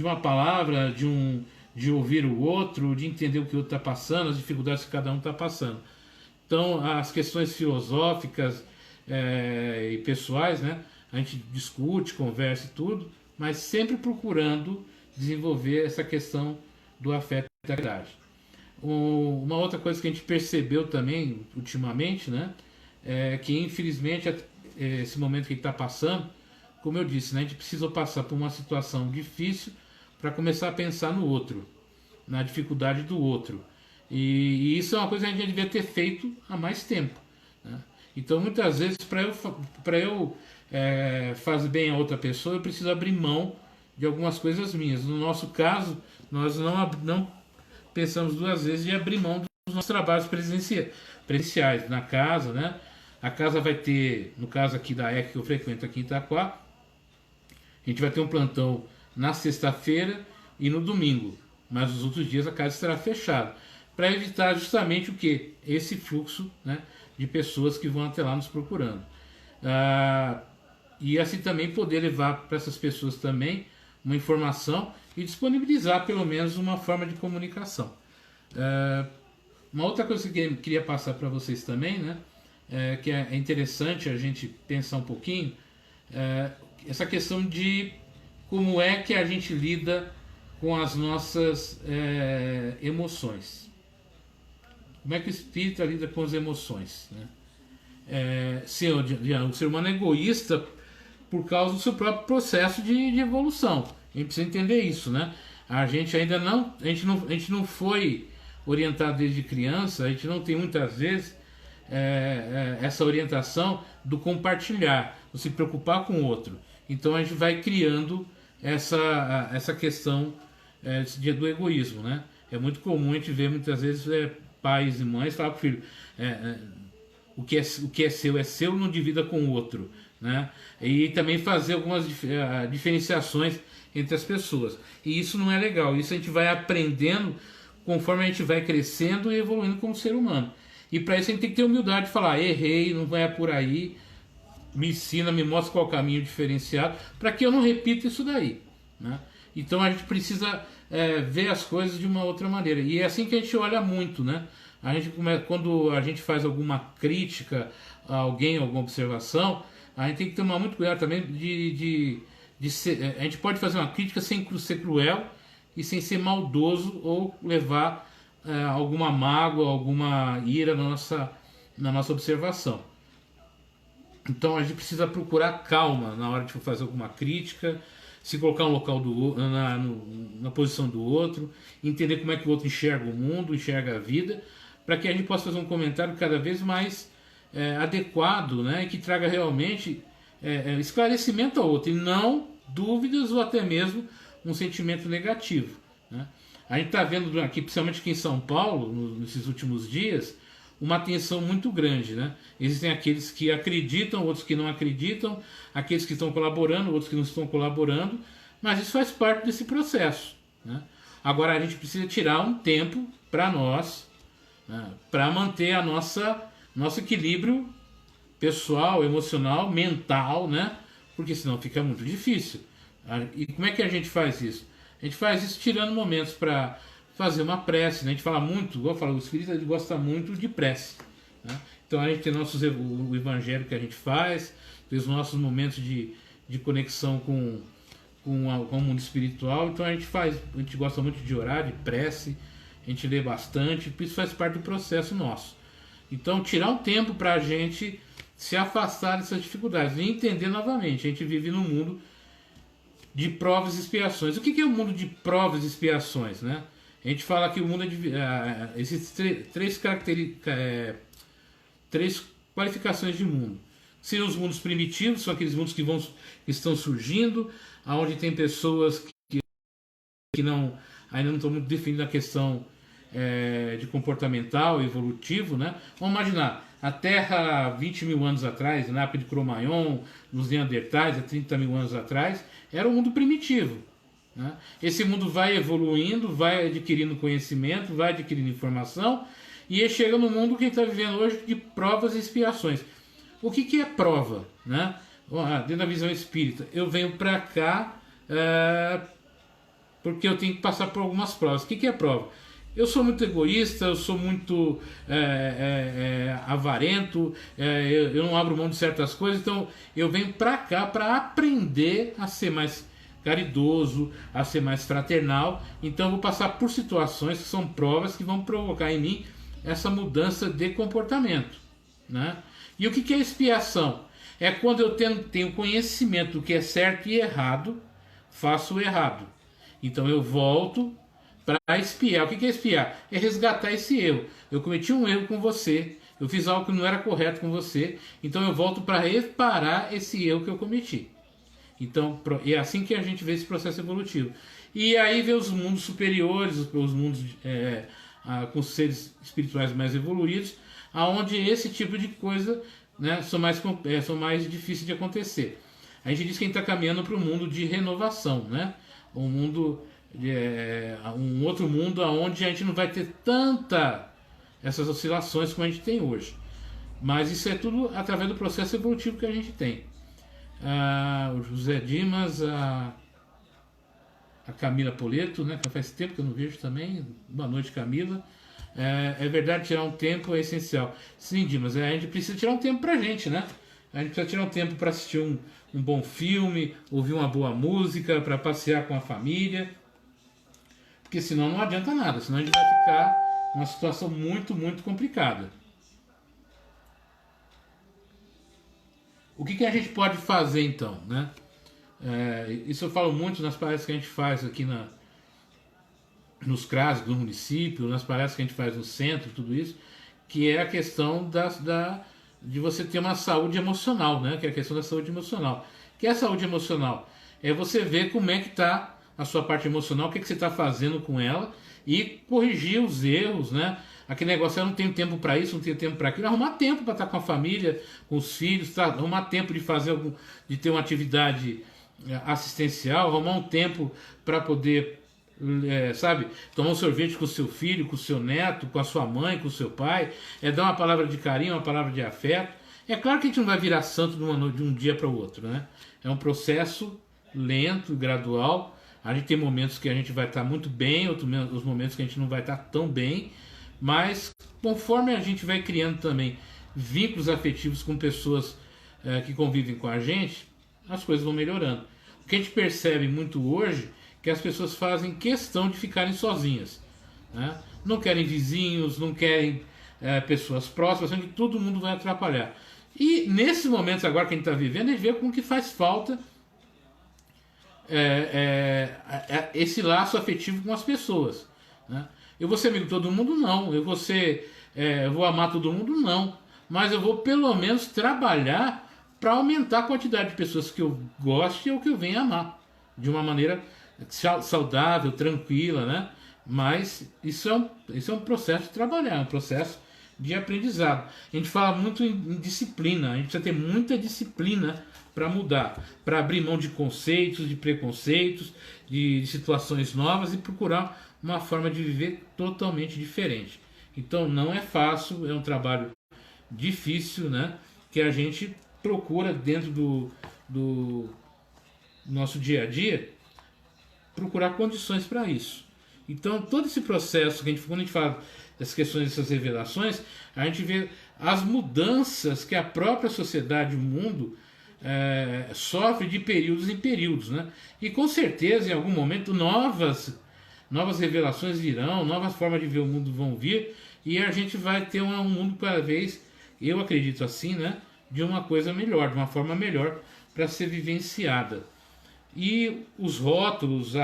uma palavra, de ouvir o outro, de entender o que o outro está passando, as dificuldades que cada um está passando. Então as questões filosóficas e pessoais, né, a gente discute, conversa e tudo, mas sempre procurando desenvolver essa questão do afeto e da caridade. Uma outra coisa que a gente percebeu também ultimamente, né, é que infelizmente esse momento que a gente está passando, como eu disse, né, a gente precisa passar por uma situação difícil para começar a pensar no outro, na dificuldade do outro. E isso é uma coisa que a gente devia ter feito há mais tempo, né? Então muitas vezes para eu fazer bem a outra pessoa, eu preciso abrir mão de algumas coisas minhas. No nosso caso, nós não pensamos duas vezes em abrir mão dos nossos trabalhos presenciais na casa, né? A casa vai ter, no caso aqui da EC que eu frequento aqui em Itaquá, a gente vai ter um plantão na sexta-feira e no domingo, mas os outros dias a casa estará fechada, para evitar justamente o que? Esse fluxo, né, de pessoas que vão até lá nos procurando. E assim também poder levar para essas pessoas também uma informação e disponibilizar pelo menos uma forma de comunicação. Uma outra coisa que eu queria passar para vocês também, né, que é interessante a gente pensar um pouquinho, essa questão de como é que a gente lida com as nossas emoções. Como é que o espírito lida com as emoções, né? O ser humano é egoísta por causa do seu próprio processo de evolução. A gente precisa entender isso, né? A gente ainda não, a gente não foi orientado desde criança, a gente não tem muitas vezes essa orientação do compartilhar, do se preocupar com o outro. Então a gente vai criando essa questão do egoísmo, né? É muito comum a gente ver muitas vezes pais e mães falar para o filho: o que é seu, não divida com o outro, né? E também fazer algumas diferenciações entre as pessoas. E isso não é legal. Isso a gente vai aprendendo conforme a gente vai crescendo e evoluindo como ser humano. E para isso a gente tem que ter humildade de falar: errei, não vai por aí, me ensina, me mostra qual é o caminho diferenciado, para que eu não repita isso daí, né? Então a gente precisa ver as coisas de uma outra maneira. E é assim que a gente olha muito, né? Quando a gente faz alguma crítica a alguém, alguma observação, a gente tem que tomar muito cuidado também a gente pode fazer uma crítica sem ser cruel e sem ser maldoso ou levar alguma mágoa, alguma ira na nossa observação. Então a gente precisa procurar calma na hora de fazer alguma crítica, se colocar no local na posição do outro, entender como é que o outro enxerga o mundo, enxerga a vida, para que a gente possa fazer um comentário cada vez mais adequado, né, que traga realmente esclarecimento ao outro, e não dúvidas ou até mesmo um sentimento negativo, né? A gente está vendo aqui, principalmente aqui em São Paulo, nesses últimos dias, uma tensão muito grande, né? Existem aqueles que acreditam, outros que não acreditam, aqueles que estão colaborando, outros que não estão colaborando, mas isso faz parte desse processo, né? Agora a gente precisa tirar um tempo para nós, né, para manter nosso equilíbrio pessoal, emocional, mental, né? Porque senão fica muito difícil. E como é que a gente faz isso? A gente faz isso tirando momentos para fazer uma prece, né? A gente fala muito, igual eu falo, o espírita gosta muito de prece, né? Então a gente tem o evangelho que a gente faz, tem os nossos momentos de conexão com o mundo espiritual. Então a gente gosta muito de orar, de prece, a gente lê bastante, isso faz parte do processo nosso. Então tirar um tempo para a gente se afastar dessas dificuldades e entender novamente, a gente vive num mundo de provas e expiações. O que é o mundo de provas e expiações, né? A gente fala que o mundo existem três qualificações de mundo. Seriam os mundos primitivos, são aqueles mundos que estão surgindo, onde tem pessoas que ainda não estão muito definindo a questão de comportamental, evolutivo, né? Vamos imaginar, a Terra 20 mil anos atrás, na época de Cro-Magnon, nos Neandertais, há 30 mil anos atrás, era um mundo primitivo, né? Esse mundo vai evoluindo, vai adquirindo conhecimento, vai adquirindo informação, e ele chega no mundo que a gente está vivendo hoje de provas e expiações. O que é prova, né? Dentro da visão espírita, eu venho para cá porque eu tenho que passar por algumas provas. O que é prova? Eu sou muito egoísta, eu sou muito avarento, eu não abro mão de certas coisas, então eu venho para cá para aprender a ser mais caridoso, a ser mais fraternal. Então eu vou passar por situações que são provas que vão provocar em mim essa mudança de comportamento, né? E o que é expiação? É quando eu tenho conhecimento do que é certo e errado, faço o errado. Então eu volto para expiar. O que é expiar? É resgatar esse erro. Eu cometi um erro com você, eu fiz algo que não era correto com você, então eu volto para reparar esse erro que eu cometi. Então é assim que a gente vê esse processo evolutivo. E aí vê os mundos superiores, os mundos com seres espirituais mais evoluídos, aonde esse tipo de coisa, né, são mais difíceis de acontecer. A gente diz que a gente está caminhando para um mundo de renovação, né? Um outro mundo onde a gente não vai ter essas oscilações como a gente tem hoje. Mas isso é tudo através do processo evolutivo que a gente tem. O José Dimas, a Camila Poleto, né, que faz tempo que eu não vejo também. Boa noite, Camila. É verdade, tirar um tempo é essencial. Sim, Dimas, a gente precisa tirar um tempo pra gente, né? A gente precisa tirar um tempo para assistir um bom filme, ouvir uma boa música, para passear com a família. Porque senão não adianta nada, senão a gente vai ficar numa situação muito, muito complicada. O que a gente pode fazer então, né? Isso eu falo muito nas palestras que a gente faz aqui nos CRAS do município, nas palestras que a gente faz no centro, tudo isso, que é a questão de você ter uma saúde emocional, né? Que é a questão da saúde emocional. Que é a saúde emocional? É você ver como é que está a sua parte emocional, o que você está fazendo com ela e corrigir os erros, né? Aquele negócio, eu não tenho tempo para isso, não tenho tempo para aquilo. Arrumar tempo para estar com a família, com os filhos, tá? Arrumar tempo de ter uma atividade assistencial, arrumar um tempo para poder, sabe, tomar um sorvete com o seu filho, com o seu neto, com a sua mãe, com o seu pai, dar uma palavra de carinho, uma palavra de afeto. É claro que a gente não vai virar santo de um dia para o outro, né? É um processo lento, gradual. A gente tem momentos que a gente vai estar muito bem, outros momentos que a gente não vai estar tão bem, mas conforme a gente vai criando também vínculos afetivos com pessoas que convivem com a gente, as coisas vão melhorando. O que a gente percebe muito hoje é que as pessoas fazem questão de ficarem sozinhas, né? Não querem vizinhos, não querem pessoas próximas, sendo que todo mundo vai atrapalhar. E nesses momentos agora que a gente está vivendo, a gente vê como que faz falta esse laço afetivo com as pessoas, né? Eu vou ser amigo de todo mundo? Não. Eu vou amar todo mundo? Não. Mas eu vou pelo menos trabalhar para aumentar a quantidade de pessoas que eu goste ou que eu venha amar de uma maneira saudável, tranquila, né? Mas isso é um processo de trabalhar, é um processo de aprendizado. A gente fala muito em disciplina, a gente precisa ter muita disciplina para mudar, para abrir mão de conceitos, de preconceitos, de situações novas e procurar uma forma de viver totalmente diferente. Então não é fácil, é um trabalho difícil, né? Que a gente procura dentro do nosso dia a dia procurar condições para isso. Então todo esse processo que quando a gente fala das questões dessas revelações, a gente vê as mudanças que a própria sociedade, o mundo sofre de períodos em períodos, né? E com certeza em algum momento novas revelações virão, novas formas de ver o mundo vão vir e a gente vai ter um mundo cada vez, eu acredito assim, né, de uma coisa melhor, de uma forma melhor para ser vivenciada. E os rótulos,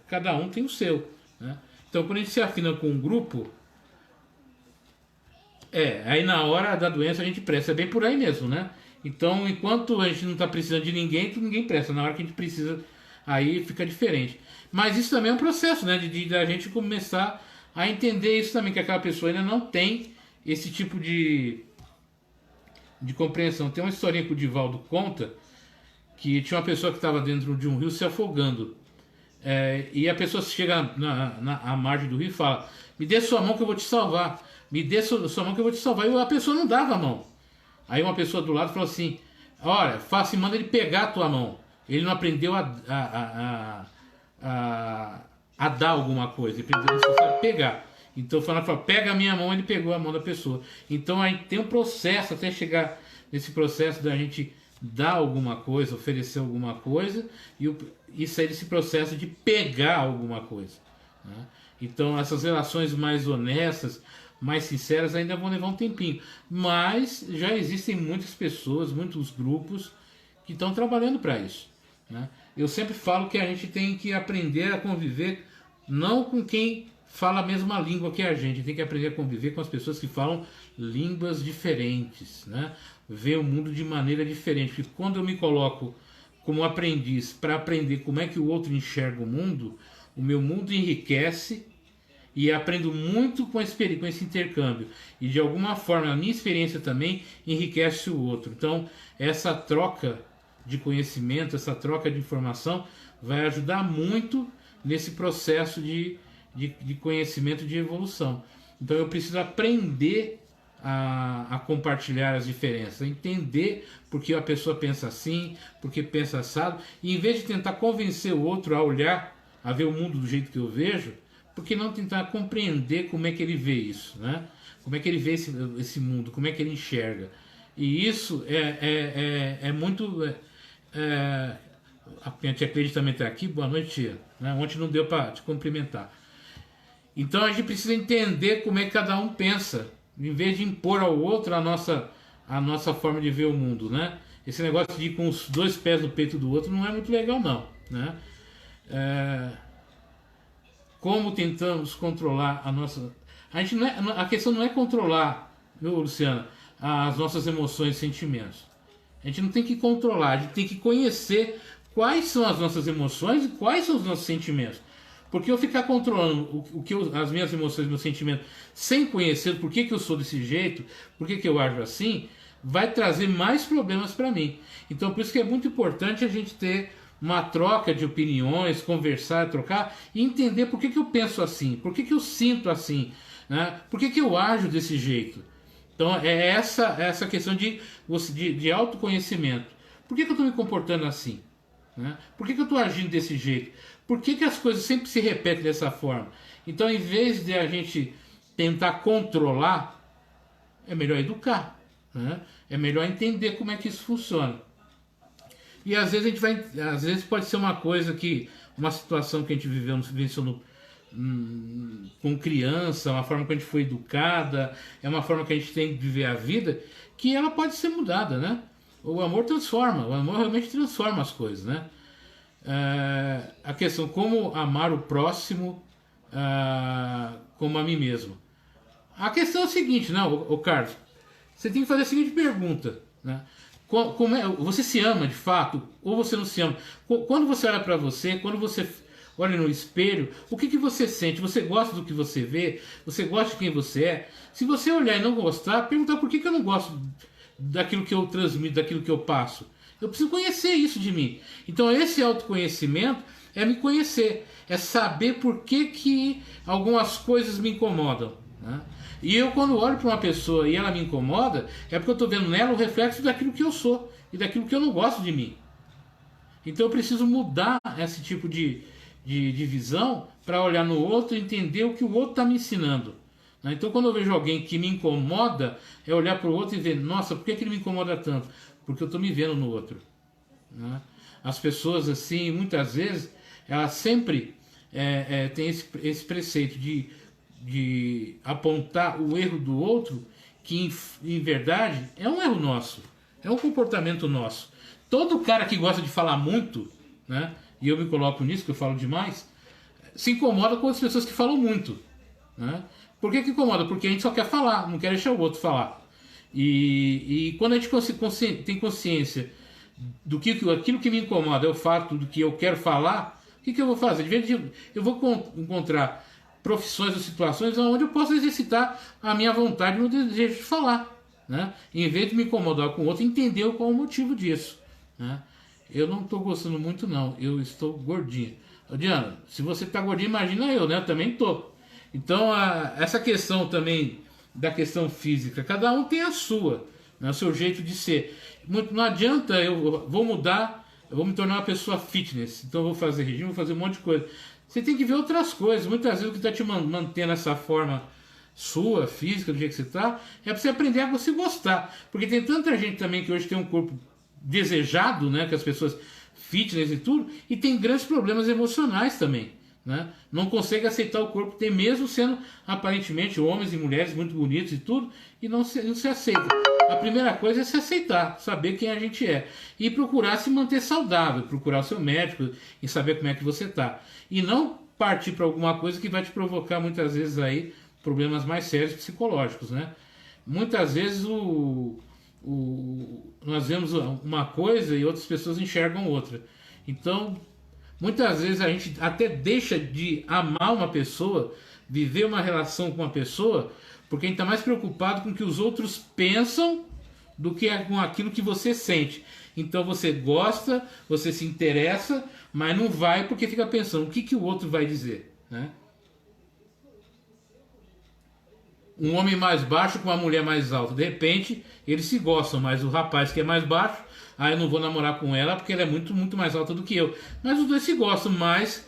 cada um tem o seu, né? Então quando a gente se afina com um grupo, aí na hora da doença a gente presta, é bem por aí mesmo, né? Então enquanto a gente não está precisando de ninguém presta, na hora que a gente precisa, aí fica diferente. Mas isso também é um processo, né, de a gente começar a entender isso também, que aquela pessoa ainda não tem esse tipo de compreensão. Tem uma historinha que o Divaldo conta, que tinha uma pessoa que estava dentro de um rio se afogando. E a pessoa chega à margem do rio e fala: me dê sua mão que eu vou te salvar. Me dê sua mão que eu vou te salvar. E a pessoa não dava a mão. Aí uma pessoa do lado falou assim: olha, faça e manda ele pegar a tua mão. Ele não aprendeu a dar alguma coisa, ele aprendeu a pegar. Então fala, pega a minha mão, ele pegou a mão da pessoa. Então aí tem um processo até chegar nesse processo da gente dar alguma coisa, oferecer alguma coisa e sair desse processo de pegar alguma coisa, né? Então essas relações mais honestas, mais sinceras ainda vão levar um tempinho, mas já existem muitas pessoas, muitos grupos que estão trabalhando para isso, né? Eu sempre falo que a gente tem que aprender a conviver não com quem fala a mesma língua que a gente tem que aprender a conviver com as pessoas que falam línguas diferentes, né? Ver o mundo de maneira diferente, porque quando eu me coloco como aprendiz para aprender como é que o outro enxerga o mundo meu mundo enriquece e aprendo muito com esse intercâmbio. E de alguma forma a minha experiência também enriquece o outro. Então essa troca de conhecimento, essa troca de informação vai ajudar muito nesse processo de conhecimento, de evolução. Então eu preciso aprender a compartilhar as diferenças, a entender porque a pessoa pensa assim, porque pensa assado, e em vez de tentar convencer o outro a olhar a ver o mundo do jeito que eu vejo, por que não tentar compreender como é que ele vê isso, né? Como é que ele vê esse mundo, como é que ele enxerga. E isso é muito... a tia Cleide também está aqui, boa noite, tia. Né? Ontem não deu para te cumprimentar. Então a gente precisa entender como é que cada um pensa, em vez de impor ao outro a nossa forma de ver o mundo, né? Esse negócio de ir com os dois pés no peito do outro não é muito legal, não, né? Como tentamos controlar a nossa... A questão não é controlar, viu, Luciana, as nossas emoções e sentimentos. A gente não tem que controlar, a gente tem que conhecer quais são as nossas emoções e quais são os nossos sentimentos. Porque eu ficar controlando as minhas emoções, meus sentimentos, sem conhecer por que eu sou desse jeito, por que eu ajo assim, vai trazer mais problemas para mim. Então por isso que é muito importante a gente ter uma troca de opiniões, conversar, trocar e entender por que eu penso assim, por que eu sinto assim, né? Por que eu ajo desse jeito. Então é essa questão de autoconhecimento. Por que eu estou me comportando assim? Né? Por que eu estou agindo desse jeito? Por que as coisas sempre se repetem dessa forma? Então, em vez de a gente tentar controlar, é melhor educar. Né? É melhor entender como é que isso funciona. E às vezes às vezes pode ser uma situação que a gente vivenciou com criança, uma forma que a gente foi educada, é uma forma que a gente tem de viver a vida, que ela pode ser mudada, né? O amor transforma, o amor realmente transforma as coisas, né? A questão como amar o próximo como a mim mesmo. A questão é a seguinte, né, o Carlos? Você tem que fazer a seguinte pergunta, né? Você se ama de fato ou você não se ama? Quando você olha para você, quando você olha no espelho, o que você sente? Você gosta do que você vê? Você gosta de quem você é? Se você olhar e não gostar, perguntar por que eu não gosto daquilo que eu transmito, daquilo que eu passo. Eu preciso conhecer isso de mim. Então esse autoconhecimento é me conhecer, é saber por que algumas coisas me incomodam, né? E eu quando olho para uma pessoa e ela me incomoda, é porque eu estou vendo nela o reflexo daquilo que eu sou e daquilo que eu não gosto de mim. Então eu preciso mudar esse tipo de visão para olhar no outro e entender o que o outro está me ensinando. Então quando eu vejo alguém que me incomoda, é olhar para o outro e ver, nossa, por que ele me incomoda tanto? Porque eu estou me vendo no outro. Né? As pessoas assim, muitas vezes, elas sempre têm esse preceito de apontar o erro do outro, que em verdade é um erro nosso, é um comportamento nosso. Todo cara que gosta de falar muito, né, e eu me coloco nisso, que eu falo demais, se incomoda com as pessoas que falam muito. Né? Por que incomoda? Porque a gente só quer falar, não quer deixar o outro falar. E quando a gente tem consciência aquilo que me incomoda é o fato do que eu quero falar, o que eu vou fazer? Eu vou encontrar profissões ou situações onde eu posso exercitar a minha vontade e o meu desejo de falar. Né? Em vez de me incomodar com o outro, entender qual é o motivo disso. Né? Eu não estou gostando muito, não. Eu estou gordinho. Diana, se você está gordinho, imagina eu, né? Eu também estou. Então, essa questão também da questão física, cada um tem a sua, né? O seu jeito de ser. Não adianta eu vou mudar, eu vou me tornar uma pessoa fitness, então eu vou fazer regime, vou fazer um monte de coisa. Você tem que ver outras coisas. Muitas vezes o que está te mantendo essa forma sua, física, do jeito que você está, é para você aprender a você gostar. Porque tem tanta gente também que hoje tem um corpo desejado, né, que as pessoas fitness e tudo, e tem grandes problemas emocionais também. Né? Não consegue aceitar o corpo que tem, mesmo sendo aparentemente homens e mulheres muito bonitos e tudo, e não se aceita. A primeira coisa é se aceitar, saber quem a gente é e procurar se manter saudável, procurar o seu médico e saber como é que você está, e não partir para alguma coisa que vai te provocar muitas vezes aí problemas mais sérios psicológicos, né? Muitas vezes nós vemos uma coisa e outras pessoas enxergam outra. Então muitas vezes a gente até deixa de amar uma pessoa, viver uma relação com uma pessoa, porque a gente está mais preocupado com o que os outros pensam do que com aquilo que você sente. Então você gosta, você se interessa, mas não vai porque fica pensando o que o outro vai dizer. Né? Um homem mais baixo com uma mulher mais alta, de repente eles se gostam, mas o rapaz que é mais baixo, eu não vou namorar com ela porque ela é muito, muito mais alta do que eu. Mas os dois se gostam, mas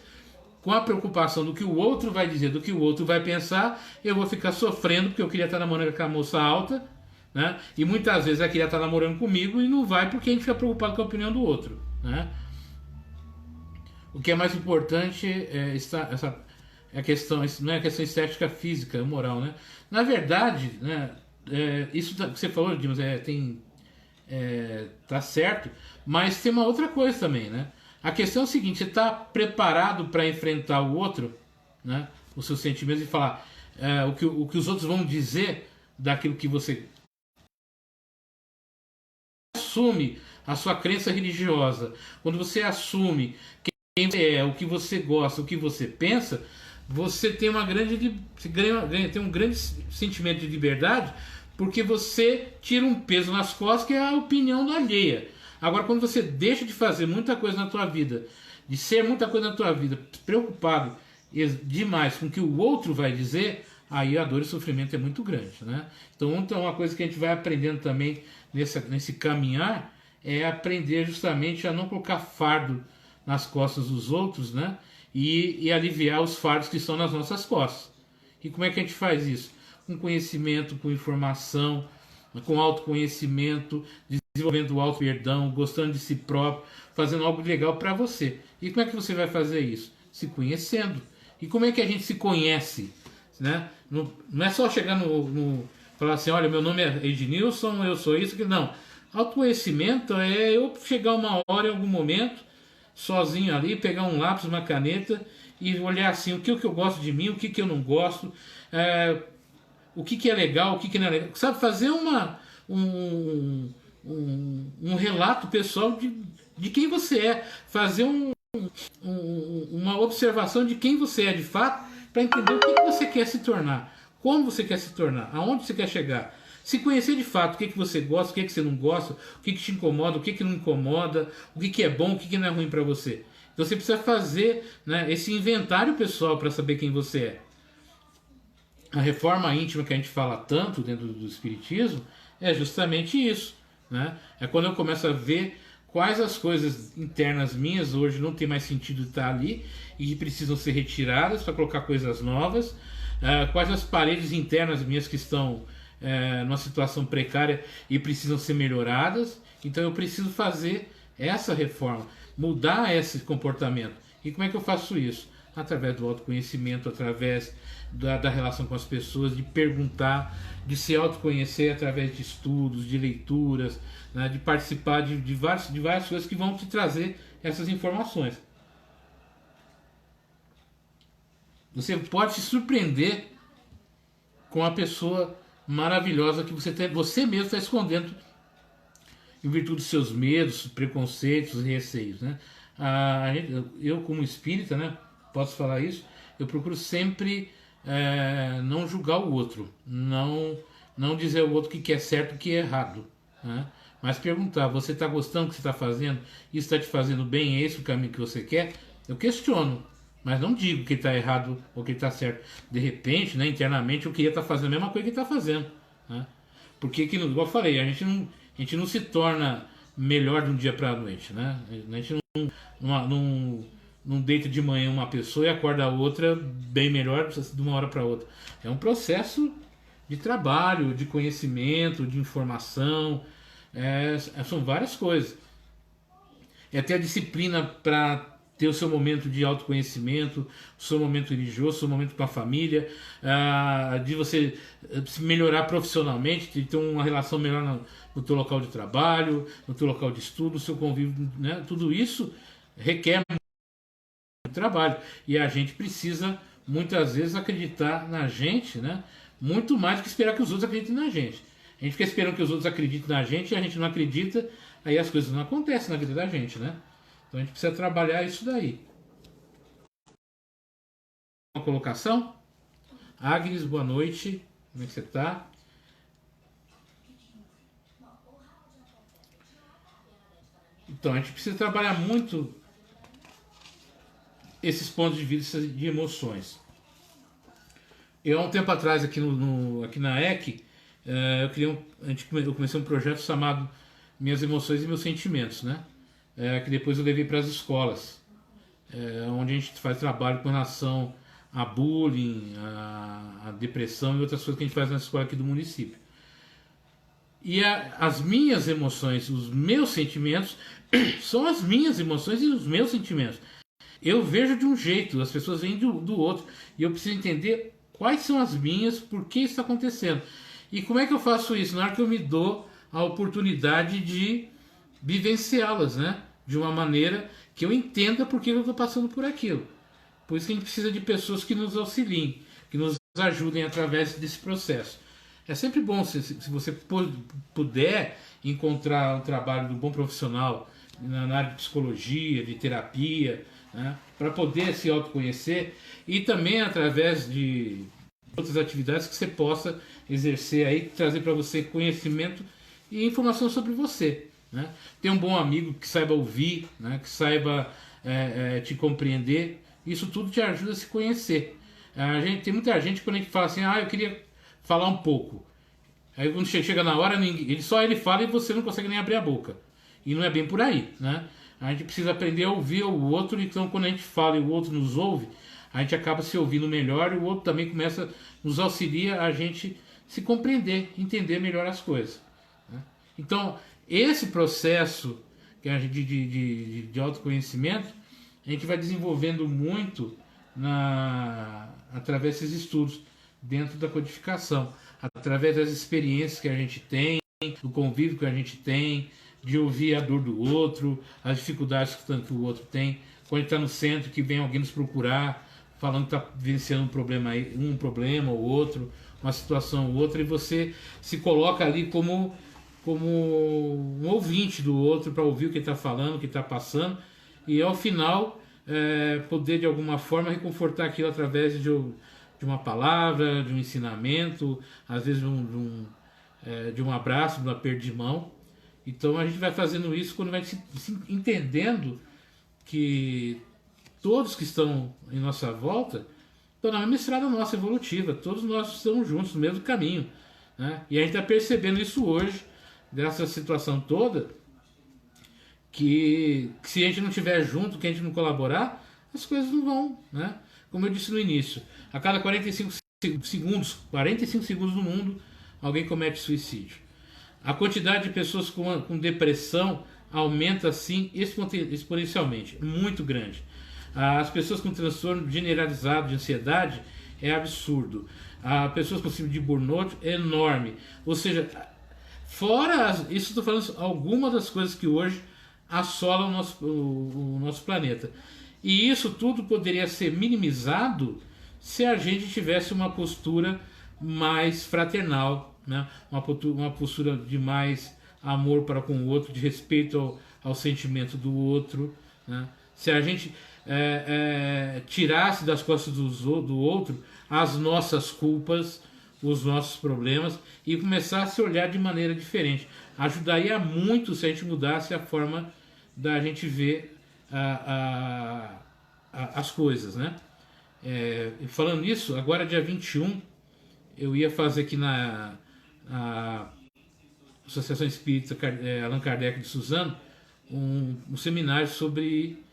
com a preocupação do que o outro vai dizer, do que o outro vai pensar, eu vou ficar sofrendo porque eu queria estar namorando com a moça alta, né? E muitas vezes ela queria estar namorando comigo e não vai porque a gente fica preocupado com a opinião do outro, né? O que é mais importante é a questão, não é a questão estética física, moral, né? Na verdade, né, isso que você falou, Dimas, tá certo, mas tem uma outra coisa também, né? A questão é o seguinte: você está preparado para enfrentar o outro, né? Os seus sentimentos e falar o que os outros vão dizer daquilo que você assume a sua crença religiosa, quando você assume quem você é, o que você gosta, o que você pensa, você tem tem um grande sentimento de liberdade, porque você tira um peso nas costas que é a opinião da alheia. Agora, quando você deixa de fazer muita coisa na tua vida, de ser muita coisa na tua vida, preocupado demais com o que o outro vai dizer, aí a dor e o sofrimento é muito grande, né? Então, uma coisa que a gente vai aprendendo também nesse caminhar é aprender justamente a não colocar fardo nas costas dos outros, né? E aliviar os fardos que estão nas nossas costas. E como é que a gente faz isso? Com conhecimento, com informação, com autoconhecimento, desenvolvendo o auto-perdão, gostando de si próprio, fazendo algo legal para você. E como é que você vai fazer isso? Se conhecendo. E como é que a gente se conhece? Né? Não é só chegar falar assim, olha, meu nome é Ednilson, eu sou isso, que não. Autoconhecimento é eu chegar uma hora, em algum momento, sozinho ali, pegar um lápis, uma caneta e olhar assim, o que eu gosto de mim, o que eu não gosto, o que é legal, o que não é legal. Sabe, fazer um relato pessoal de quem você é, fazer uma observação de quem você é de fato, para entender o que você quer se tornar, como você quer se tornar, aonde você quer chegar. Se conhecer de fato o que você gosta, o que você não gosta, o que te incomoda, o que não incomoda, o que é bom, o que não é ruim para você. Então você precisa fazer, né, esse inventário pessoal para saber quem você é. A reforma íntima que a gente fala tanto dentro do Espiritismo é justamente isso, né? É quando eu começo a ver quais as coisas internas minhas hoje não tem mais sentido estar ali e que precisam ser retiradas para colocar coisas novas, quais as paredes internas minhas que estão numa situação precária e precisam ser melhoradas. Então eu preciso fazer essa reforma, mudar esse comportamento. E como é que eu faço isso? Através do autoconhecimento, através da relação com as pessoas, de perguntar, de se autoconhecer através de estudos, de leituras, né, de participar de várias coisas que vão te trazer essas informações. Você pode se surpreender com a pessoa maravilhosa que você mesmo está escondendo em virtude dos seus medos, preconceitos e receios, né? Eu, como espírita, né, posso falar isso, eu procuro sempre não julgar o outro, não dizer ao outro o que é certo e o que é errado, né? Mas perguntar, você está gostando do que você está fazendo? Isso está te fazendo bem? É esse o caminho que você quer? Eu questiono, mas não digo que está errado ou que está certo. De repente, né, internamente, eu queria estar fazendo a mesma coisa que ele está fazendo, né? Porque, igual eu falei, a gente não se torna melhor de um dia para a noite, né? A gente não deita de manhã uma pessoa e acorda a outra bem melhor de uma hora para outra. É um processo de trabalho, de conhecimento, de informação, são várias coisas. É ter a disciplina para ter o seu momento de autoconhecimento, o seu momento religioso, o seu momento com a família, de você se melhorar profissionalmente, de ter uma relação melhor no teu local de trabalho, no teu local de estudo, no seu convívio, né? Tudo isso requer muito trabalho. E a gente precisa, muitas vezes, acreditar na gente, né? Muito mais do que esperar que os outros acreditem na gente. A gente fica esperando que os outros acreditem na gente e a gente não acredita, aí as coisas não acontecem na vida da gente, né? Então a gente precisa trabalhar isso daí. Uma colocação? Agnes, boa noite. Como é que você está? Então a gente precisa trabalhar muito esses pontos de vista de emoções. Eu, há um tempo atrás, aqui na EC, eu comecei um projeto chamado Minhas Emoções e Meus Sentimentos, né? Que depois eu levei para as escolas. onde a gente faz trabalho com relação a bullying, a depressão e outras coisas que a gente faz na escola aqui do município. E as minhas emoções, os meus sentimentos, são as minhas emoções e os meus sentimentos. Eu vejo de um jeito, as pessoas veem do outro. E eu preciso entender quais são as minhas, por que isso está acontecendo. E como é que eu faço isso? Na hora que eu me dou a oportunidade de vivenciá-las, né? De uma maneira que eu entenda por que eu estou passando por aquilo. Por isso que a gente precisa de pessoas que nos auxiliem, que nos ajudem através desse processo. É sempre bom se você puder encontrar um trabalho de um bom profissional na área de psicologia, de terapia, né, para poder se autoconhecer e também através de outras atividades que você possa exercer aí, trazer para você conhecimento e informação sobre você. Né? Ter um bom amigo que saiba ouvir, né, que saiba te compreender, isso tudo te ajuda a se conhecer. Tem muita gente quando a gente fala assim, eu queria falar um pouco. Aí quando chega na hora, ele fala e você não consegue nem abrir a boca. E não é bem por aí, né? A gente precisa aprender a ouvir o outro, então quando a gente fala e o outro nos ouve, a gente acaba se ouvindo melhor e o outro também nos auxilia a gente se compreender, entender melhor as coisas. Né? Então, esse processo de autoconhecimento, a gente vai desenvolvendo muito através desses estudos, dentro da codificação, através das experiências que a gente tem, do convívio que a gente tem, de ouvir a dor do outro, as dificuldades que o outro tem. Quando a gente está no centro, que vem alguém nos procurar, falando que está vivenciando um problema ou outro, uma situação ou outra, e você se coloca ali como um ouvinte do outro para ouvir o que ele está falando, o que está passando, e ao final poder de alguma forma reconfortar aquilo através de uma palavra, de um ensinamento, às vezes de um abraço, de um aperto de mão. Então a gente vai fazendo isso quando vai se entendendo que todos que estão em nossa volta estão na mesma estrada nossa evolutiva, todos nós estamos juntos no mesmo caminho. Né? E a gente está percebendo isso hoje, dessa situação toda, que se a gente não estiver junto, que a gente não colaborar, as coisas não vão. Né? Como eu disse no início, a cada 45 segundos no mundo, alguém comete suicídio. A quantidade de pessoas com depressão aumenta assim exponencialmente, muito grande. As pessoas com transtorno generalizado de ansiedade é absurdo. As pessoas com síndrome de burnout é enorme. Ou seja, isso estou falando algumas das coisas que hoje assolam o nosso planeta. E isso tudo poderia ser minimizado se a gente tivesse uma postura mais fraternal, né? Uma postura de mais amor para com o outro, de respeito ao sentimento do outro. Né? Se a gente tirasse das costas do outro as nossas culpas, os nossos problemas e começasse a olhar de maneira diferente. Ajudaria muito se a gente mudasse a forma da gente ver as coisas, né? Falando nisso, agora dia 21, eu ia fazer aqui na Associação Espírita Allan Kardec de Suzano um seminário sobre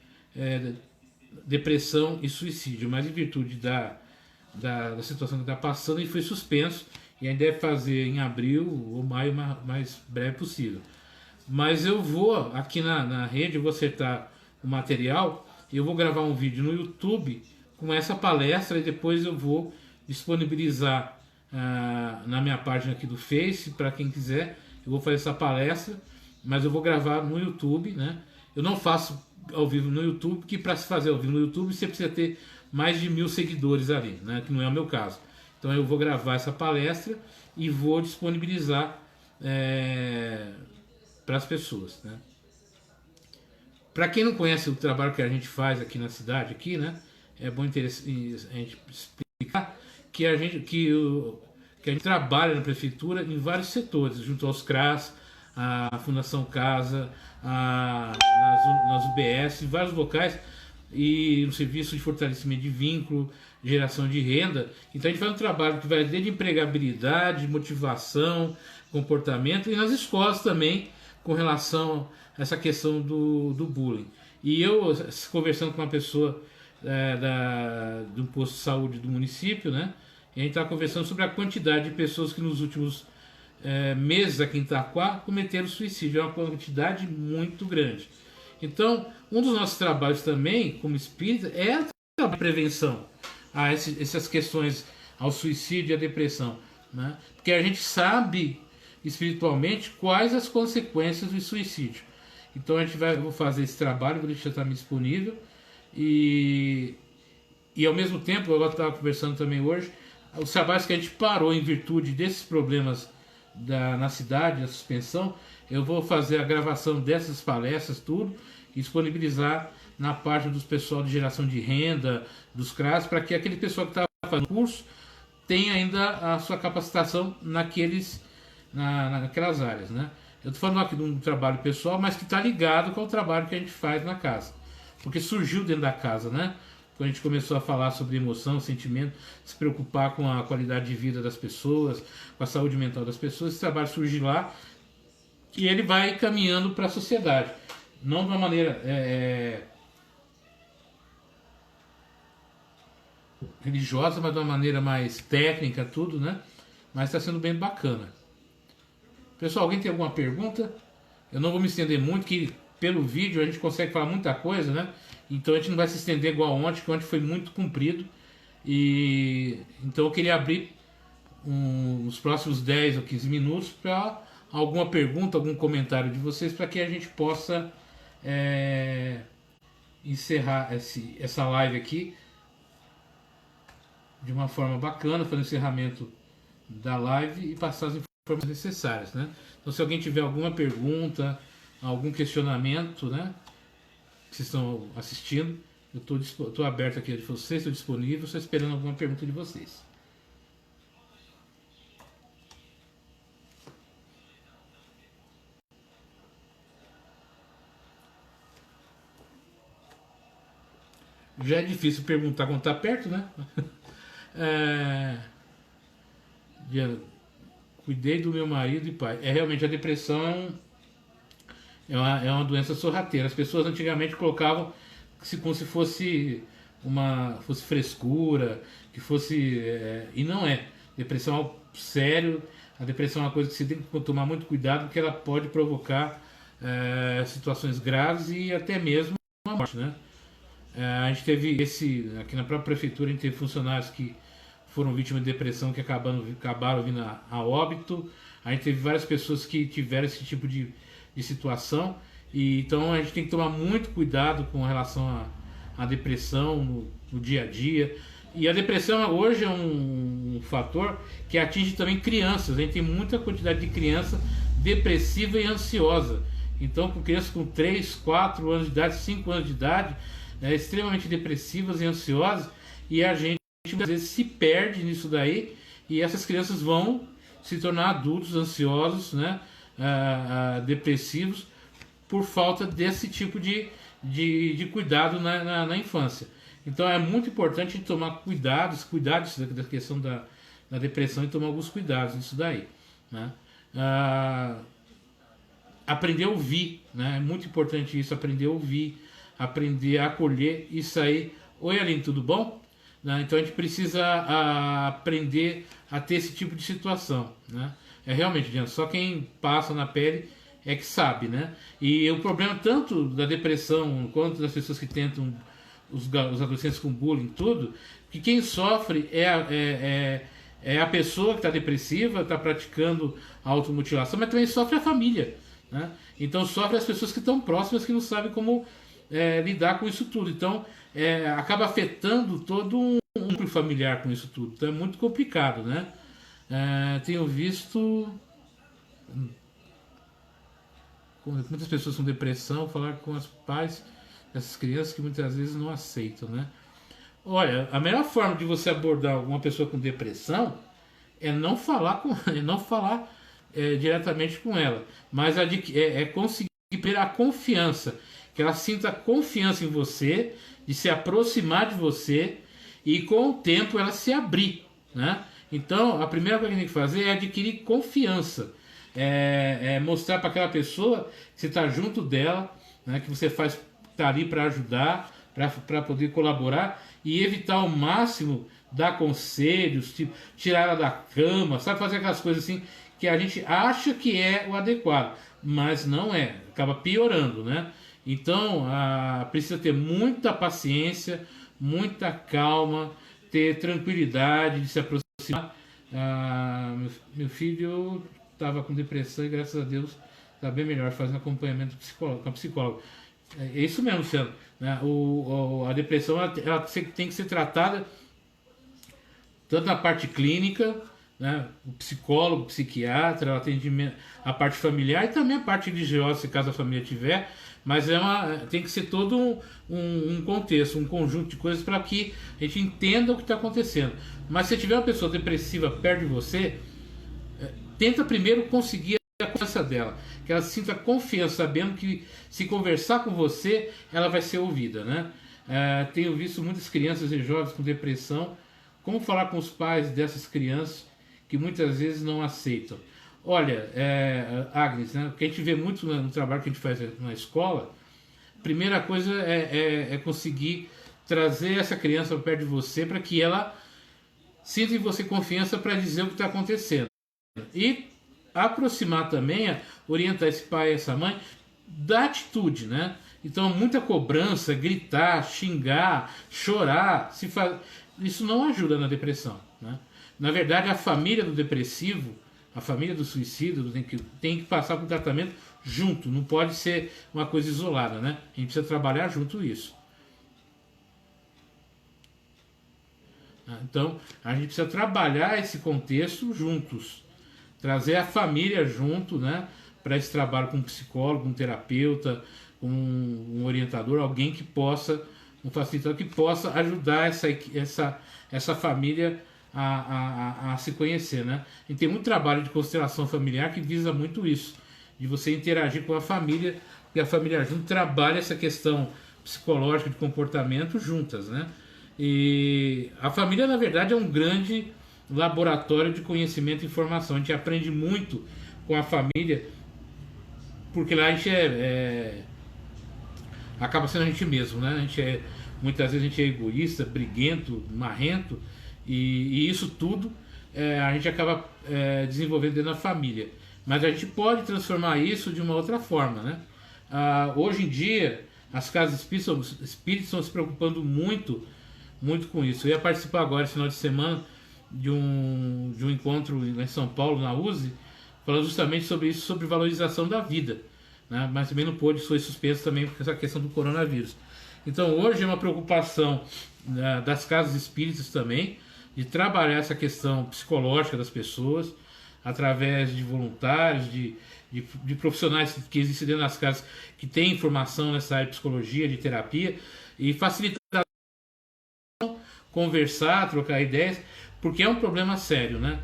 depressão e suicídio, mas em virtude da situação que está passando, ele foi suspenso e ainda deve fazer em abril ou maio, mais breve possível. Mas eu vou aqui na rede, eu vou acertar o material e eu vou gravar um vídeo no YouTube com essa palestra e depois eu vou disponibilizar na minha página aqui do Face, para quem quiser. Eu vou fazer essa palestra, mas eu vou gravar no YouTube, né? Eu não faço ao vivo no YouTube, porque para se fazer ao vivo no YouTube você precisa ter mais de 1000 seguidores ali, né? Que não é o meu caso. Então eu vou gravar essa palestra e vou disponibilizar para as pessoas, né? Para quem não conhece o trabalho que a gente faz aqui na cidade, aqui, né? É bom a gente explicar que a gente trabalha na prefeitura em vários setores, junto aos CRAS, a Fundação Casa, nas UBS, em vários locais, e no serviço de fortalecimento de vínculo, geração de renda. Então a gente faz um trabalho que vai desde empregabilidade, motivação, comportamento, e nas escolas também, com relação a essa questão do bullying. E eu, conversando com uma pessoa do posto de saúde do município, né? E a gente estava conversando sobre a quantidade de pessoas que nos últimos meses aqui em Itaquá cometeram suicídio. É uma quantidade muito grande. Então, um dos nossos trabalhos também, como espírita, é a prevenção a essas questões, ao suicídio e à depressão, né? Porque a gente sabe espiritualmente quais as consequências do suicídio. Então a gente vou fazer esse trabalho, vou deixar também disponível e ao mesmo tempo, eu estava conversando também hoje, os trabalhos que a gente parou em virtude desses problemas na cidade, a suspensão, eu vou fazer a gravação dessas palestras, tudo, e disponibilizar na página dos pessoal de geração de renda, dos CRAS, para que aquele pessoal que está fazendo curso tenha ainda a sua capacitação naquelas áreas, né? Eu estou falando aqui de um trabalho pessoal, mas que está ligado com o trabalho que a gente faz na casa, porque surgiu dentro da casa, né? Quando a gente começou a falar sobre emoção, sentimento, se preocupar com a qualidade de vida das pessoas, com a saúde mental das pessoas, esse trabalho surge lá e ele vai caminhando para a sociedade, não de uma maneira religiosa, mas de uma maneira mais técnica, tudo, né? Mas está sendo bem bacana. Pessoal, alguém tem alguma pergunta? Eu não vou me estender muito, que pelo vídeo a gente consegue falar muita coisa, né? Então a gente não vai se estender igual ontem, que ontem foi muito comprido. E então eu queria abrir os próximos 10 ou 15 minutos para alguma pergunta, algum comentário de vocês, para que a gente possa encerrar essa live aqui de uma forma bacana, fazer o encerramento da live e passar as informações necessárias, né? Então, se alguém tiver alguma pergunta, algum questionamento, né, que vocês estão assistindo, eu estou aberto aqui de vocês, estou disponível, estou esperando alguma pergunta de vocês. Já é difícil perguntar quando está perto, né? Cuidei do meu marido e pai. Realmente a depressão é uma doença sorrateira. As pessoas antigamente colocavam como se fosse fosse frescura, que fosse. E não é. Depressão é algo sério. A depressão é uma coisa que você tem que tomar muito cuidado, porque ela pode provocar situações graves e até mesmo a morte, né? A gente teve aqui na própria prefeitura, a gente teve funcionários que foram vítimas de depressão que acabaram vindo a óbito. A gente teve várias pessoas que tiveram esse tipo de situação. E então a gente tem que tomar muito cuidado com relação à depressão no dia a dia. E a depressão hoje é um fator que atinge também crianças. A gente tem muita quantidade de criança depressiva e ansiosa. Então, com crianças com 3, 4 anos de idade, 5 anos de idade, extremamente depressivas e ansiosas, e a gente às vezes se perde nisso daí, e essas crianças vão se tornar adultos ansiosos, né, depressivos, por falta desse tipo de cuidado na infância. Então é muito importante tomar cuidados da questão da depressão, e tomar alguns cuidados nisso daí, né? Aprender a ouvir, né? É muito importante isso, aprender a ouvir, aprender a acolher e sair. Oi, Aline, tudo bom? Então a gente precisa aprender a ter esse tipo de situação, né? Realmente, gente, só quem passa na pele é que sabe, né? E o problema tanto da depressão quanto das pessoas que tentam, os adolescentes com bullying, tudo, que quem sofre é a pessoa que está depressiva, está praticando a automutilação, mas também sofre a família, né? Então sofre as pessoas que estão próximas, que não sabem como lidar com isso tudo. Então acaba afetando todo um núcleo familiar com isso tudo. Então é muito complicado, né? Tenho visto muitas pessoas com depressão falar com os pais dessas crianças, que muitas vezes não aceitam, né? Olha, a melhor forma de você abordar alguma pessoa com depressão é não falar diretamente com ela, mas conseguir ter a confiança, que ela sinta confiança em você, de se aproximar de você, e com o tempo ela se abrir, né? Então a primeira coisa que tem que fazer é adquirir confiança, mostrar para aquela pessoa que você está junto dela, né? Que você faz está ali para ajudar, para poder colaborar e evitar ao máximo dar conselhos, tipo, tirar ela da cama, sabe, fazer aquelas coisas assim que a gente acha que é o adequado, mas não é, acaba piorando, né? Então, precisa ter muita paciência, muita calma, ter tranquilidade de se aproximar. Meu filho estava com depressão e graças a Deus está bem melhor, fazendo acompanhamento com a psicóloga. É isso mesmo, Luciano, né? A depressão ela tem que ser tratada tanto na parte clínica, né? O psicólogo, o psiquiatra, o atendimento, a parte familiar e também a parte religiosa, se caso a família tiver, mas tem que ser todo um contexto, um conjunto de coisas para que a gente entenda o que está acontecendo. Mas se tiver uma pessoa depressiva perto de você, tenta primeiro conseguir a confiança dela, que ela sinta confiança, sabendo que se conversar com você, ela vai ser ouvida, né? Tenho visto muitas crianças e jovens com depressão. Como falar com os pais dessas crianças que muitas vezes não aceitam? Olha, Agnes, né, o que a gente vê muito no trabalho que a gente faz na escola, primeira coisa é conseguir trazer essa criança perto de você para que ela sinta em você confiança para dizer o que está acontecendo. E aproximar também, orientar esse pai e essa mãe da atitude, né? Então, muita cobrança, gritar, xingar, chorar, isso não ajuda na depressão, né? Na verdade, a família do depressivo, a família do suicídio tem que passar por um tratamento junto, não pode ser uma coisa isolada, né? A gente precisa trabalhar junto isso. Então, a gente precisa trabalhar esse contexto juntos, trazer a família junto, né? Para esse trabalho com um psicólogo, um terapeuta, um orientador, alguém que possa, um facilitador que possa ajudar essa família a se conhecer, né? E tem muito trabalho de constelação familiar que visa muito isso, de você interagir com a família, e a família junto trabalha essa questão psicológica de comportamento juntas, né? E a família, na verdade, é um grande laboratório de conhecimento e informação. A gente aprende muito com a família, porque lá a gente acaba sendo a gente mesmo, né? Muitas vezes a gente é egoísta, briguento, marrento, e isso tudo a gente acaba desenvolvendo dentro da família. Mas a gente pode transformar isso de uma outra forma, né? Hoje em dia, as casas espíritas estão se preocupando muito com isso. Eu ia participar agora, esse final de semana, de um encontro em São Paulo, na USE, falando justamente sobre isso, sobre valorização da vida, né? Mas também não pôde, foi suspenso também por essa questão do coronavírus. Então hoje é uma preocupação das casas espíritas também, de trabalhar essa questão psicológica das pessoas, através de voluntários, de profissionais que existem dentro das casas, que têm informação nessa área de psicologia, de terapia, e facilitar conversar, trocar ideias, porque é um problema sério, né?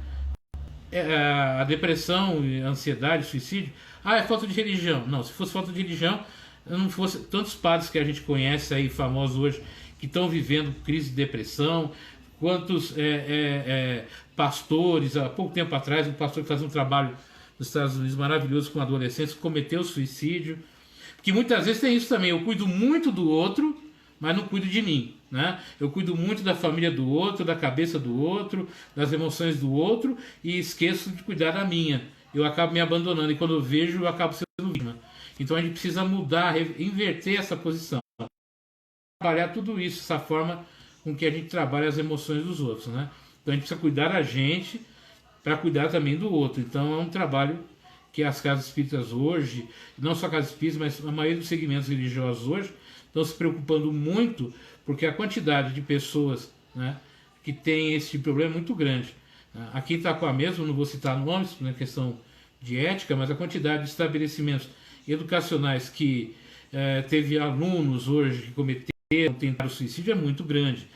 A depressão, a ansiedade, o suicídio, é falta de religião. Não, se fosse falta de religião, não fosse tantos padres que a gente conhece aí, famosos hoje, que estão vivendo crise de depressão, quantos pastores, há pouco tempo atrás, um pastor que fazia um trabalho nos Estados Unidos maravilhoso com adolescentes, cometeu suicídio, porque muitas vezes tem isso também, eu cuido muito do outro, mas não cuido de mim, né? Eu cuido muito da família do outro, da cabeça do outro, das emoções do outro, e esqueço de cuidar da minha. Eu acabo me abandonando, e quando eu vejo, eu acabo sendo vítima. Então a gente precisa mudar, inverter essa posição, trabalhar tudo isso, essa forma com que a gente trabalha as emoções dos outros, né? Então a gente precisa cuidar da gente para cuidar também do outro. Então é um trabalho que as casas espíritas hoje, não só casas espíritas, mas a maioria dos segmentos religiosos hoje, estão se preocupando muito, porque a quantidade de pessoas, né, que tem esse tipo de problema é muito grande. Aqui em Itaquá mesmo, não vou citar nomes, na questão de ética, mas a quantidade de estabelecimentos educacionais que teve alunos hoje que tentaram suicídio é muito grande.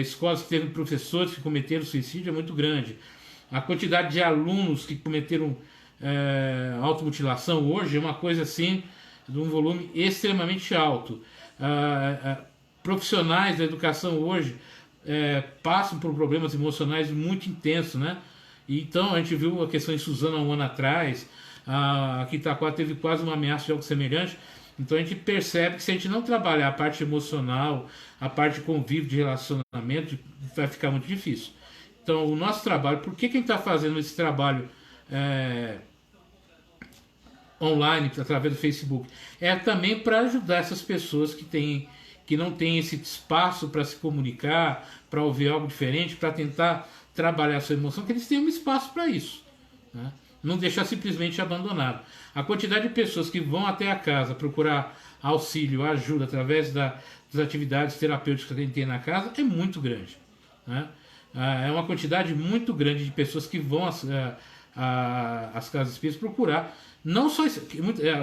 Escolas que teve professores que cometeram suicídio é muito grande. A quantidade de alunos que cometeram automutilação hoje é uma coisa assim, de um volume extremamente alto. Profissionais da educação hoje passam por problemas emocionais muito intensos, né? Então a gente viu a questão em Suzano há um ano atrás, aqui em Itaquá teve quase uma ameaça de algo semelhante, Então a gente percebe que se a gente não trabalhar a parte emocional, a parte de convívio, de relacionamento, vai ficar muito difícil. Então o nosso trabalho, por que quem está fazendo esse trabalho online, através do Facebook, é também para ajudar essas pessoas que não têm esse espaço para se comunicar, para ouvir algo diferente, para tentar trabalhar a sua emoção, que eles tenham um espaço para isso, né? Não deixar simplesmente abandonado. A quantidade de pessoas que vão até a casa procurar auxílio, ajuda através das atividades terapêuticas que a gente tem na casa é muito grande, né? É uma quantidade muito grande de pessoas que vão às casas espíritas procurar. Não só isso,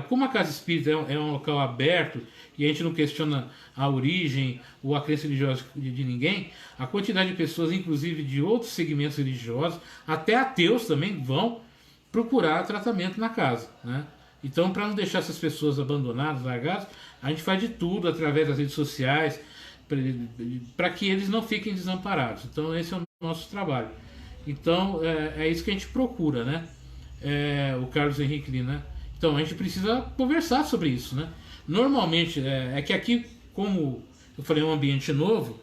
como a casa espírita é um local aberto e a gente não questiona a origem ou a crença religiosa de ninguém, a quantidade de pessoas, inclusive de outros segmentos religiosos, até ateus também, vão procurar tratamento na casa, né? Então, para não deixar essas pessoas abandonadas, largadas, a gente faz de tudo através das redes sociais para que eles não fiquem desamparados. Então, esse é o nosso trabalho. Então, é isso que a gente procura, né? O Carlos Henrique Lima, né? Então, a gente precisa conversar sobre isso, né? Normalmente, é que aqui, como eu falei, é um ambiente novo,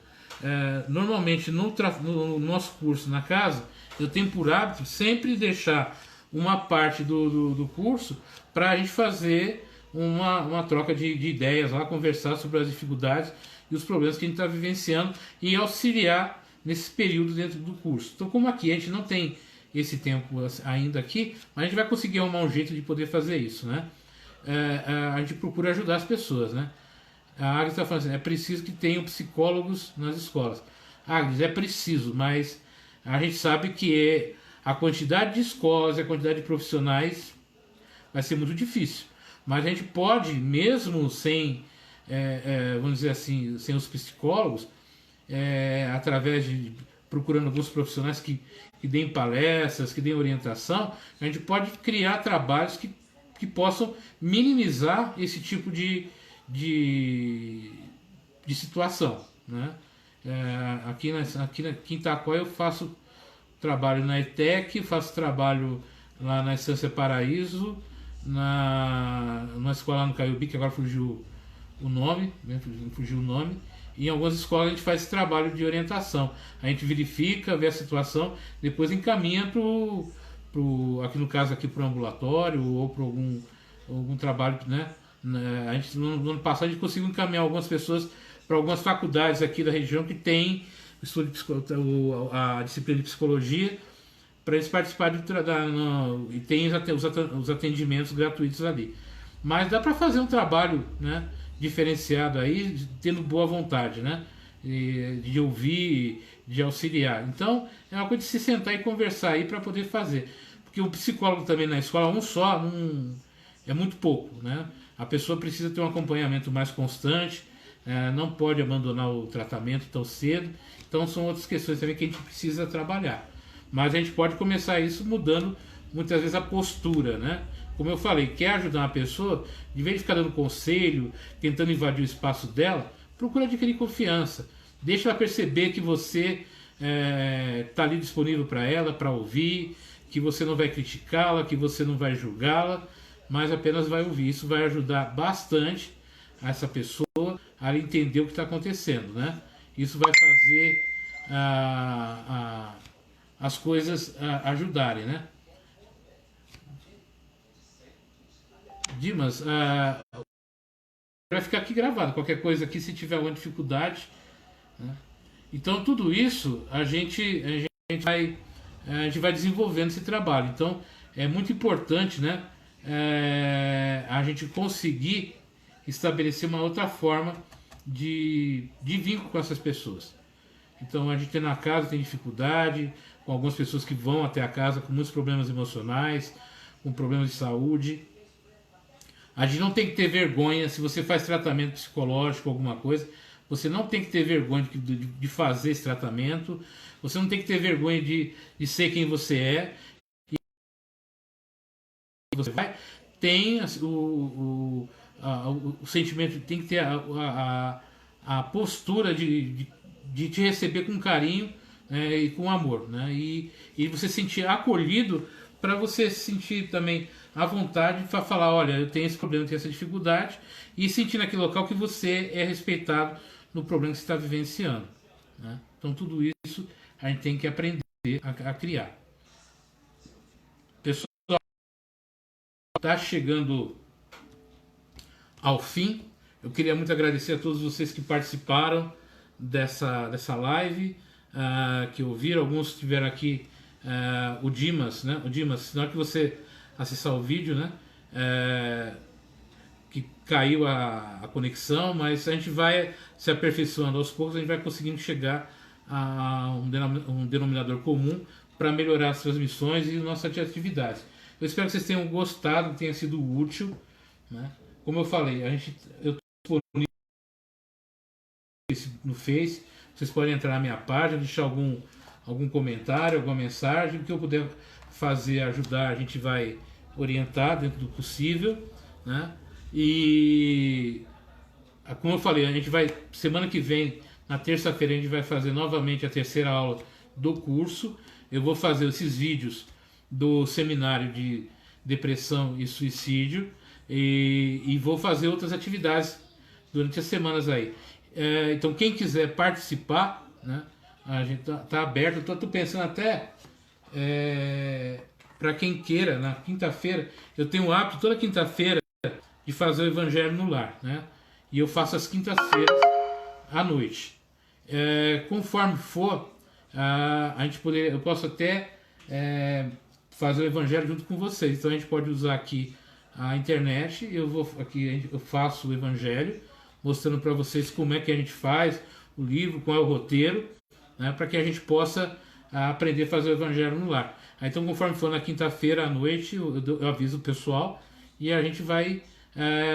normalmente no nosso curso na casa, eu tenho por hábito sempre deixar uma parte do curso para a gente fazer uma troca de ideias lá, conversar sobre as dificuldades e os problemas que a gente está vivenciando e auxiliar nesse período dentro do curso. Então, como aqui a gente não tem esse tempo ainda aqui, mas a gente vai conseguir arrumar um jeito de poder fazer isso, né? A gente procura ajudar as pessoas, né? A Agnes está falando assim, é preciso que tenham psicólogos nas escolas. Agnes, é preciso, mas a gente sabe que a quantidade de escolas e a quantidade de profissionais vai ser muito difícil. Mas a gente pode, mesmo sem, vamos dizer assim, sem os psicólogos, através de procurando alguns profissionais que deem palestras, que deem orientação, a gente pode criar trabalhos que possam minimizar esse tipo de situação, né? Aqui na Quintacoia eu faço trabalho na ETEC, faço trabalho lá na Estância Paraíso, numa escola lá no Caiubi, que agora fugiu o nome, e em algumas escolas a gente faz esse trabalho de orientação. A gente verifica, vê a situação, depois encaminha aqui no caso aqui para o ambulatório ou para algum trabalho, né? A gente, no ano passado a gente conseguiu encaminhar algumas pessoas para algumas faculdades aqui da região que tem a disciplina de psicologia para eles participarem e tem os atendimentos gratuitos ali. Mas dá para fazer um trabalho, né, diferenciado aí, tendo boa vontade, né, de ouvir, de auxiliar. Então é uma coisa de se sentar e conversar aí para poder fazer, porque o psicólogo também na escola um só não é muito pouco, né? A pessoa precisa ter um acompanhamento mais constante, não pode abandonar o tratamento tão cedo. Então são outras questões também que a gente precisa trabalhar. Mas a gente pode começar isso mudando muitas vezes a postura, né? Como eu falei, quer ajudar uma pessoa, de vez de ficar dando conselho, tentando invadir o espaço dela, procura adquirir confiança. Deixa ela perceber que você está ali disponível para ela, para ouvir, que você não vai criticá-la, que você não vai julgá-la, mas apenas vai ouvir. Isso vai ajudar bastante essa pessoa a entender o que está acontecendo, né? Isso vai fazer as coisas ajudarem, né? Dimas, vai ficar aqui gravado. Qualquer coisa aqui, se tiver alguma dificuldade, né? Então tudo isso a gente vai desenvolvendo esse trabalho. Então é muito importante, né? A gente conseguir estabelecer uma outra forma de vínculo com essas pessoas. Então a gente tem na casa, tem dificuldade com algumas pessoas que vão até a casa com muitos problemas emocionais, com problemas de saúde. A gente não tem que ter vergonha se você faz tratamento psicológico, alguma coisa. Você não tem que ter vergonha de fazer esse tratamento. Você não tem que ter vergonha de ser quem você é. E você vai, tem o sentimento, tem que ter a postura de te receber com carinho, né, e com amor, né, e você sentir acolhido para você se sentir também à vontade para falar, olha, eu tenho esse problema, eu tenho essa dificuldade, e sentir naquele local que você é respeitado no problema que você está vivenciando, né? Então tudo isso a gente tem que aprender a criar. Pessoal, está chegando ao fim. Eu queria muito agradecer a todos vocês que participaram dessa live, que ouviram. Alguns estiveram aqui, o Dimas, né? O Dimas, na hora que você acessar o vídeo, né? Que caiu a conexão, mas a gente vai se aperfeiçoando aos poucos, a gente vai conseguindo chegar a um denominador comum para melhorar as transmissões e nossas atividades. Eu espero que vocês tenham gostado, que tenha sido útil, né? Como eu falei, eu estou no Face, vocês podem entrar na minha página, deixar algum comentário, alguma mensagem, o que eu puder fazer, ajudar, a gente vai orientar dentro do possível, né? E como eu falei, a gente vai, semana que vem, na terça-feira, a gente vai fazer novamente a terceira aula do curso. Eu vou fazer esses vídeos do seminário de depressão e suicídio e vou fazer outras atividades durante as semanas aí. Então quem quiser participar, né, a gente tá aberto. Eu tô pensando até para quem queira, na quinta-feira, eu tenho o hábito toda quinta-feira de fazer o Evangelho no Lar, né? E eu faço as quintas-feiras à noite. Conforme for, eu posso até fazer o Evangelho junto com vocês. Então a gente pode usar aqui a internet. Eu faço o Evangelho, mostrando para vocês como é que a gente faz o livro, qual é o roteiro, né? Para que a gente possa aprender a fazer o Evangelho no Lar. Então, conforme for na quinta-feira à noite, eu aviso o pessoal e a gente vai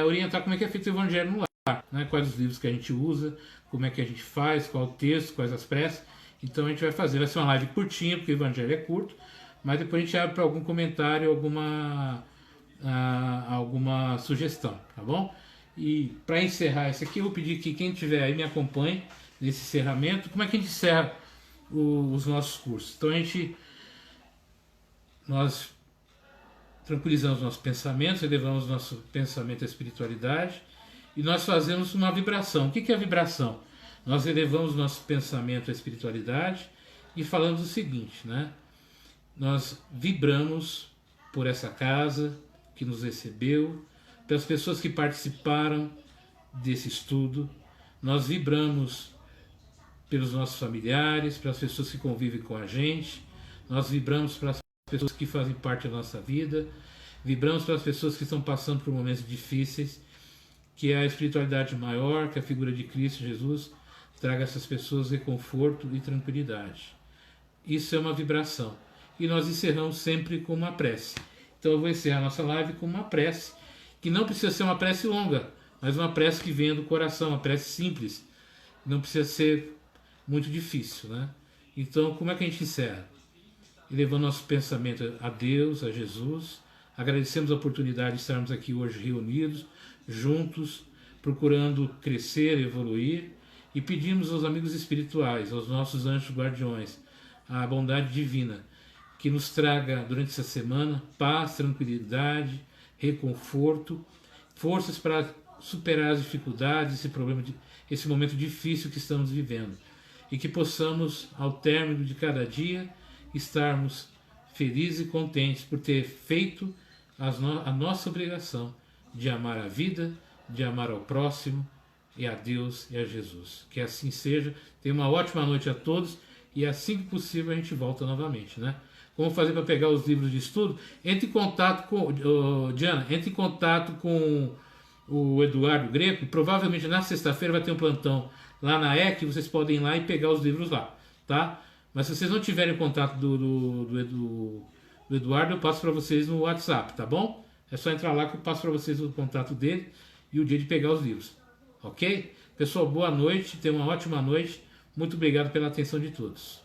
orientar como é que é feito o Evangelho no Lar, né? Quais os livros que a gente usa, como é que a gente faz, qual o texto, quais as preces. Então a gente vai fazer. Vai ser uma live curtinha, porque o Evangelho é curto, mas depois a gente abre para algum comentário, alguma sugestão, tá bom? E para encerrar isso aqui, eu vou pedir que quem estiver aí me acompanhe nesse encerramento. Como é que a gente encerra os nossos cursos? Então nós tranquilizamos nossos pensamentos, elevamos nosso pensamento à espiritualidade e nós fazemos uma vibração. O que é a vibração? Nós elevamos nosso pensamento à espiritualidade e falamos o seguinte, né? Nós vibramos por essa casa que nos recebeu, pelas pessoas que participaram desse estudo, nós vibramos pelos nossos familiares, pelas pessoas que convivem com a gente, nós vibramos para as pessoas que fazem parte da nossa vida, vibramos para as pessoas que estão passando por momentos difíceis, que é a espiritualidade maior, que a figura de Cristo Jesus traga a essas pessoas reconforto e tranquilidade. Isso é uma vibração. E nós encerramos sempre com uma prece. Então eu vou encerrar nossa live com uma prece, que não precisa ser uma prece longa, mas uma prece que venha do coração, uma prece simples. Não precisa ser muito difícil, né? Então, como é que a gente encerra? Elevando nosso pensamento a Deus, a Jesus. Agradecemos a oportunidade de estarmos aqui hoje reunidos, juntos, procurando crescer, evoluir. E pedimos aos amigos espirituais, aos nossos anjos guardiões, a bondade divina, que nos traga durante essa semana paz, tranquilidade, reconforto, forças para superar as dificuldades, esse momento difícil que estamos vivendo. E que possamos, ao término de cada dia, estarmos felizes e contentes por ter feito a nossa obrigação de amar a vida, de amar ao próximo, e a Deus e a Jesus. Que assim seja. Tenha uma ótima noite a todos e assim que possível a gente volta novamente, né? Como fazer para pegar os livros de estudo? Entre em contato com Diana, entre em contato com o Eduardo Greco. Provavelmente na sexta-feira vai ter um plantão lá na EC. Vocês podem ir lá e pegar os livros lá, tá? Mas se vocês não tiverem contato do Eduardo, eu passo para vocês no WhatsApp, tá bom? É só entrar lá que eu passo para vocês o contato dele e o dia de pegar os livros. Ok? Pessoal, boa noite, tenham uma ótima noite. Muito obrigado pela atenção de todos.